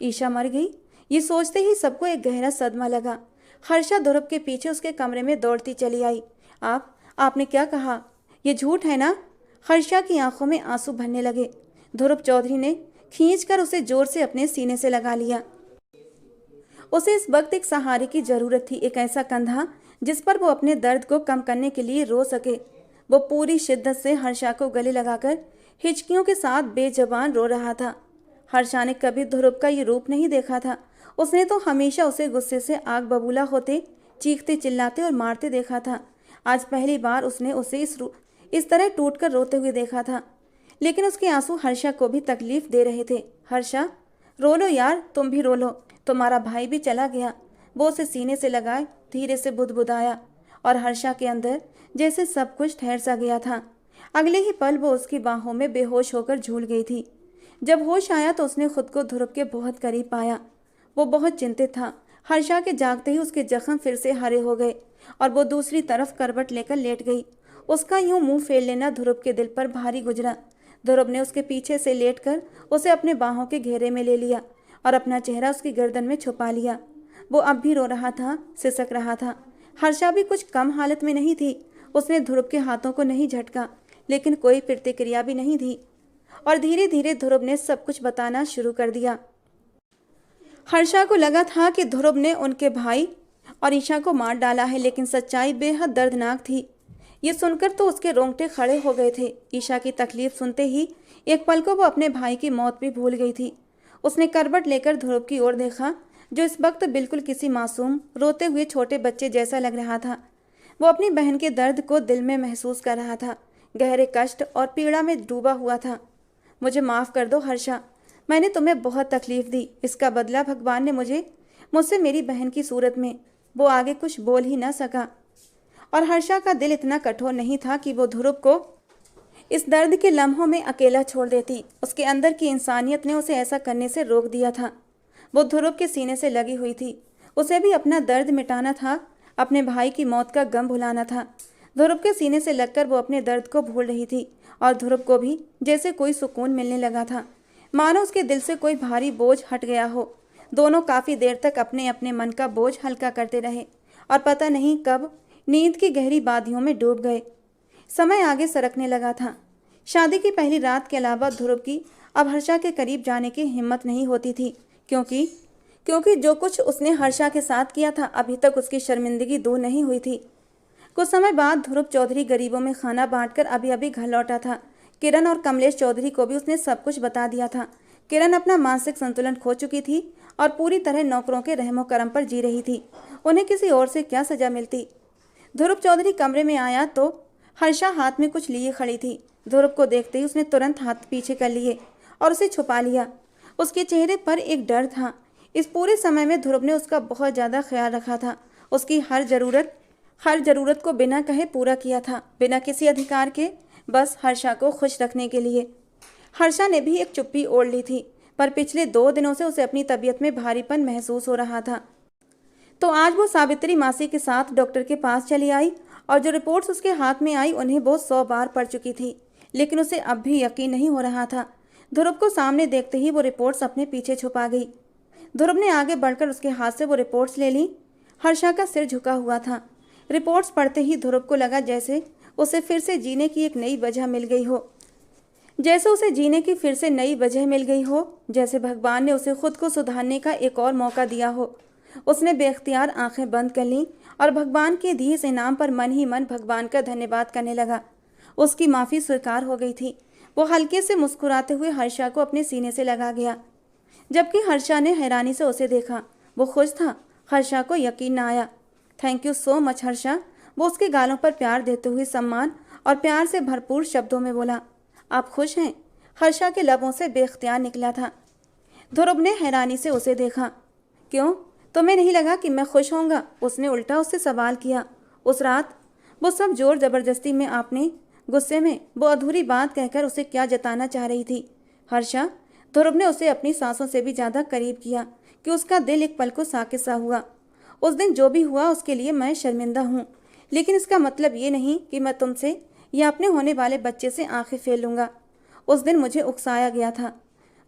ईशा मर गई, ये सोचते ही सबको एक गहरा सदमा लगा। हर्षा ध्रुव के पीछे उसके कमरे में दौड़ती चली आई। आपने क्या कहा? ये झूठ है ना? हर्षा की आंखों में आंसू भरने लगे। ध्रुव चौधरी ने खींचकर उसे जोर से अपने सीने से लगा लिया। उसे इस वक्त एक सहारे की जरूरत थी, एक ऐसा कंधा जिस पर वो अपने दर्द को कम करने के लिए रो सके। वो पूरी शिद्दत से हर्षा को गले लगाकर हिचकियों के साथ बेजबान रो रहा था। हर्षा ने कभी ध्रुव का ये रूप नहीं देखा था। उसने तो हमेशा उसे गुस्से से आग बबूला होते, चीखते चिल्लाते और मारते देखा था। आज पहली बार उसने उसे इस तरह टूटकर रोते हुए देखा था, लेकिन उसके आंसू हर्षा को भी तकलीफ दे रहे थे। हर्षा, रो लो यार, तुम भी रो लो। तुम्हारा भाई भी चला गया। वो उसे सीने से लगाए धीरे से बुदबुदाया और हर्षा के अंदर जैसे सब कुछ ठहर सा गया था। अगले ही पल वो उसकी बाहों में बेहोश होकर झूल गई थी। जब होश आया तो उसने खुद को ध्रुव के बहुत करीब पाया। वो बहुत चिंतित था। हर्षा के जागते ही उसके जख्म फिर से हरे हो गए और वो दूसरी तरफ करवट लेकर लेट गई। उसका यूं मुंह फेर लेना ध्रुव के दिल पर भारी गुजरा। ध्रुव ने उसके पीछे से लेटकर उसे अपने बाहों के घेरे में ले लिया और अपना चेहरा उसकी गर्दन में छुपा लिया। वो अब भी रो रहा था, सिसक रहा था। हर्षा भी कुछ कम हालत में नहीं थी। उसने ध्रुव के हाथों को नहीं झटका, लेकिन कोई प्रतिक्रिया भी नहीं दी और धीरे धीरे ध्रुव ने सब कुछ बताना शुरू कर दिया। हर्षा को लगा था कि ध्रुव ने उनके भाई और ईशा को मार डाला है, लेकिन सच्चाई बेहद दर्दनाक थी। ये सुनकर तो उसके रोंगटे खड़े हो गए थे। ईशा की तकलीफ सुनते ही एक पल को वो अपने भाई की मौत भी भूल गई थी। उसने करवट लेकर ध्रुव की ओर देखा, जो इस वक्त बिल्कुल किसी मासूम रोते हुए छोटे बच्चे जैसा लग रहा था। वो अपनी बहन के दर्द को दिल में महसूस कर रहा था, गहरे कष्ट और पीड़ा में डूबा हुआ था। मुझे माफ़ कर दो हर्षा, मैंने तुम्हें बहुत तकलीफ दी। इसका बदला भगवान ने मुझसे मेरी बहन की सूरत में। वो आगे कुछ बोल ही न सका और हर्षा का दिल इतना कठोर नहीं था कि वो ध्रुव को इस दर्द के लम्हों में अकेला छोड़ देती। उसके अंदर की इंसानियत ने उसे ऐसा करने से रोक दिया था। वो ध्रुव के सीने से लगी हुई थी। उसे भी अपना दर्द मिटाना था, अपने भाई की मौत का गम भुलाना था। ध्रुव के सीने से लगकर वो अपने दर्द को भूल रही थी और ध्रुव को भी जैसे कोई सुकून मिलने लगा था, मानो उसके दिल से कोई भारी बोझ हट गया हो। दोनों काफ़ी देर तक अपने अपने मन का बोझ हल्का करते रहे और पता नहीं कब नींद की गहरी वादियों में डूब गए। समय आगे सरकने लगा था। शादी की पहली रात के अलावा ध्रुव की अब हर्षा के करीब जाने की हिम्मत नहीं होती थी, क्योंकि जो कुछ उसने हर्षा के साथ किया था अभी तक उसकी शर्मिंदगी दूर नहीं हुई थी। कुछ समय बाद ध्रुव चौधरी गरीबों में खाना बांटकर अभी अभी घर लौटा था। किरण और कमलेश चौधरी को भी उसने सब कुछ बता दिया था। किरण अपना मानसिक संतुलन खो चुकी थी और पूरी तरह नौकरों के रहमो करम पर जी रही थी। उन्हें किसी और से क्या सजा मिलती। ध्रुव चौधरी कमरे में आया तो हर्षा हाथ में कुछ लिए खड़ी थी। ध्रुव को देखते ही उसने तुरंत हाथ पीछे कर लिए और उसे छुपा लिया। उसके चेहरे पर एक डर था। इस पूरे समय में ध्रुव ने उसका बहुत ज़्यादा ख्याल रखा था। उसकी हर ज़रूरत को बिना कहे पूरा किया था, बिना किसी अधिकार के, बस हर्षा को खुश रखने के लिए। हर्षा ने भी एक चुप्पी ओढ़ ली थी, पर पिछले 2 दिनों से उसे अपनी तबीयत में भारीपन महसूस हो रहा था। तो आज वो सावित्री मासी के साथ डॉक्टर के पास चली आई और जो रिपोर्ट्स उसके हाथ में आई उन्हें वो 100 बार पढ़ चुकी थी, लेकिन उसे अब भी यकीन नहीं हो रहा था। ध्रुव को सामने देखते ही वो रिपोर्ट्स अपने पीछे छुपा गई। ध्रुव ने आगे बढ़कर उसके हाथ से वो रिपोर्ट्स ले ली। हर्षा का सिर झुका हुआ था। रिपोर्ट्स पढ़ते ही ध्रुव को लगा जैसे उसे फिर से जीने की एक नई वजह मिल गई हो, जैसे भगवान ने उसे खुद को सुधारने का एक और मौका दिया हो। उसने बेख्तियार आंखें बंद कर लीं और भगवान के दिए इस इनाम पर मन ही मन भगवान का धन्यवाद करने लगा। उसकी माफ़ी स्वीकार हो गई थी। वो हल्के से मुस्कुराते हुए हर्षा को अपने सीने से लगा गया, जबकि हर्षा ने हैरानी से उसे देखा। वो खुश था। हर्षा को यकीन न आया। Thank you so much Harsha, वो उसके गालों पर प्यार देते हुए सम्मान और प्यार से भरपूर शब्दों में बोला। आप खुश हैं? हर्षा के लबों से बेख्तियार निकला था। ध्रुव ने हैरानी से उसे देखा। क्यों, तुम्हें नहीं लगा कि मैं खुश होऊंगा? उसने उल्टा उससे सवाल किया। उस रात वो सब जोर जबरदस्ती में आपने गुस्से में वो अधूरी बात कहकर उसे क्या जताना चाह रही थी? हर्षा, ध्रुव ने उसे अपनी सांसों से भी ज़्यादा करीब किया कि उसका दिल एक पल को साकित सा हुआ। उस दिन जो भी हुआ उसके लिए मैं शर्मिंदा हूँ, लेकिन इसका मतलब ये नहीं कि मैं तुमसे या अपने होने वाले बच्चे से आंखें फेर लूँगा। उस दिन मुझे उकसाया गया था,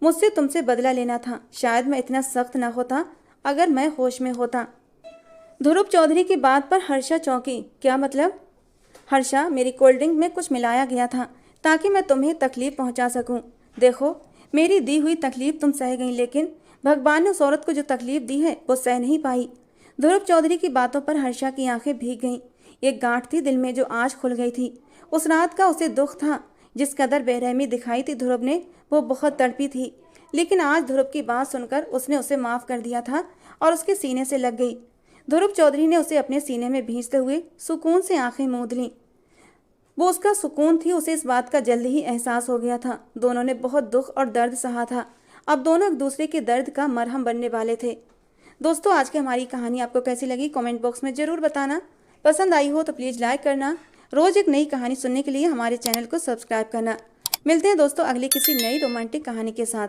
मुझसे तुमसे बदला लेना था। शायद मैं इतना सख्त ना होता अगर मैं होश में होता। ध्रुव चौधरी की बात पर हर्षा चौंकी। क्या मतलब? हर्षा, मेरी कोल्ड ड्रिंक में कुछ मिलाया गया था ताकि मैं तुम्हें तकलीफ पहुंचा सकूं। देखो, मेरी दी हुई तकलीफ तुम सह गई, लेकिन भगवान ने उस औरत को जो तकलीफ दी है वो सह नहीं पाई। ध्रुव चौधरी की बातों पर हर्षा की आंखें भीग गईं। एक गांठ थी दिल में जो आज खुल गई थी। उस रात का उसे दुख था। जिस कदर बेरहमी दिखाई थी ध्रुव ने, वो बहुत तड़पी थी, लेकिन आज ध्रुव की बात सुनकर उसने उसे माफ़ कर दिया था और उसके सीने से लग गई। ध्रुव चौधरी ने उसे अपने सीने में भींचते हुए सुकून से आंखें मूंद लीं। वो उसका सुकून थी, उसे इस बात का जल्दी ही एहसास हो गया था। दोनों ने बहुत दुख और दर्द सहा था। अब दोनों एक दूसरे के दर्द का मरहम बनने वाले थे। दोस्तों, आज की हमारी कहानी आपको कैसी लगी कमेंट बॉक्स में ज़रूर बताना। पसंद आई हो तो प्लीज़ लाइक करना। रोज़ एक नई कहानी सुनने के लिए हमारे चैनल को सब्सक्राइब करना। मिलते हैं दोस्तों अगली किसी नई रोमांटिक कहानी के साथ।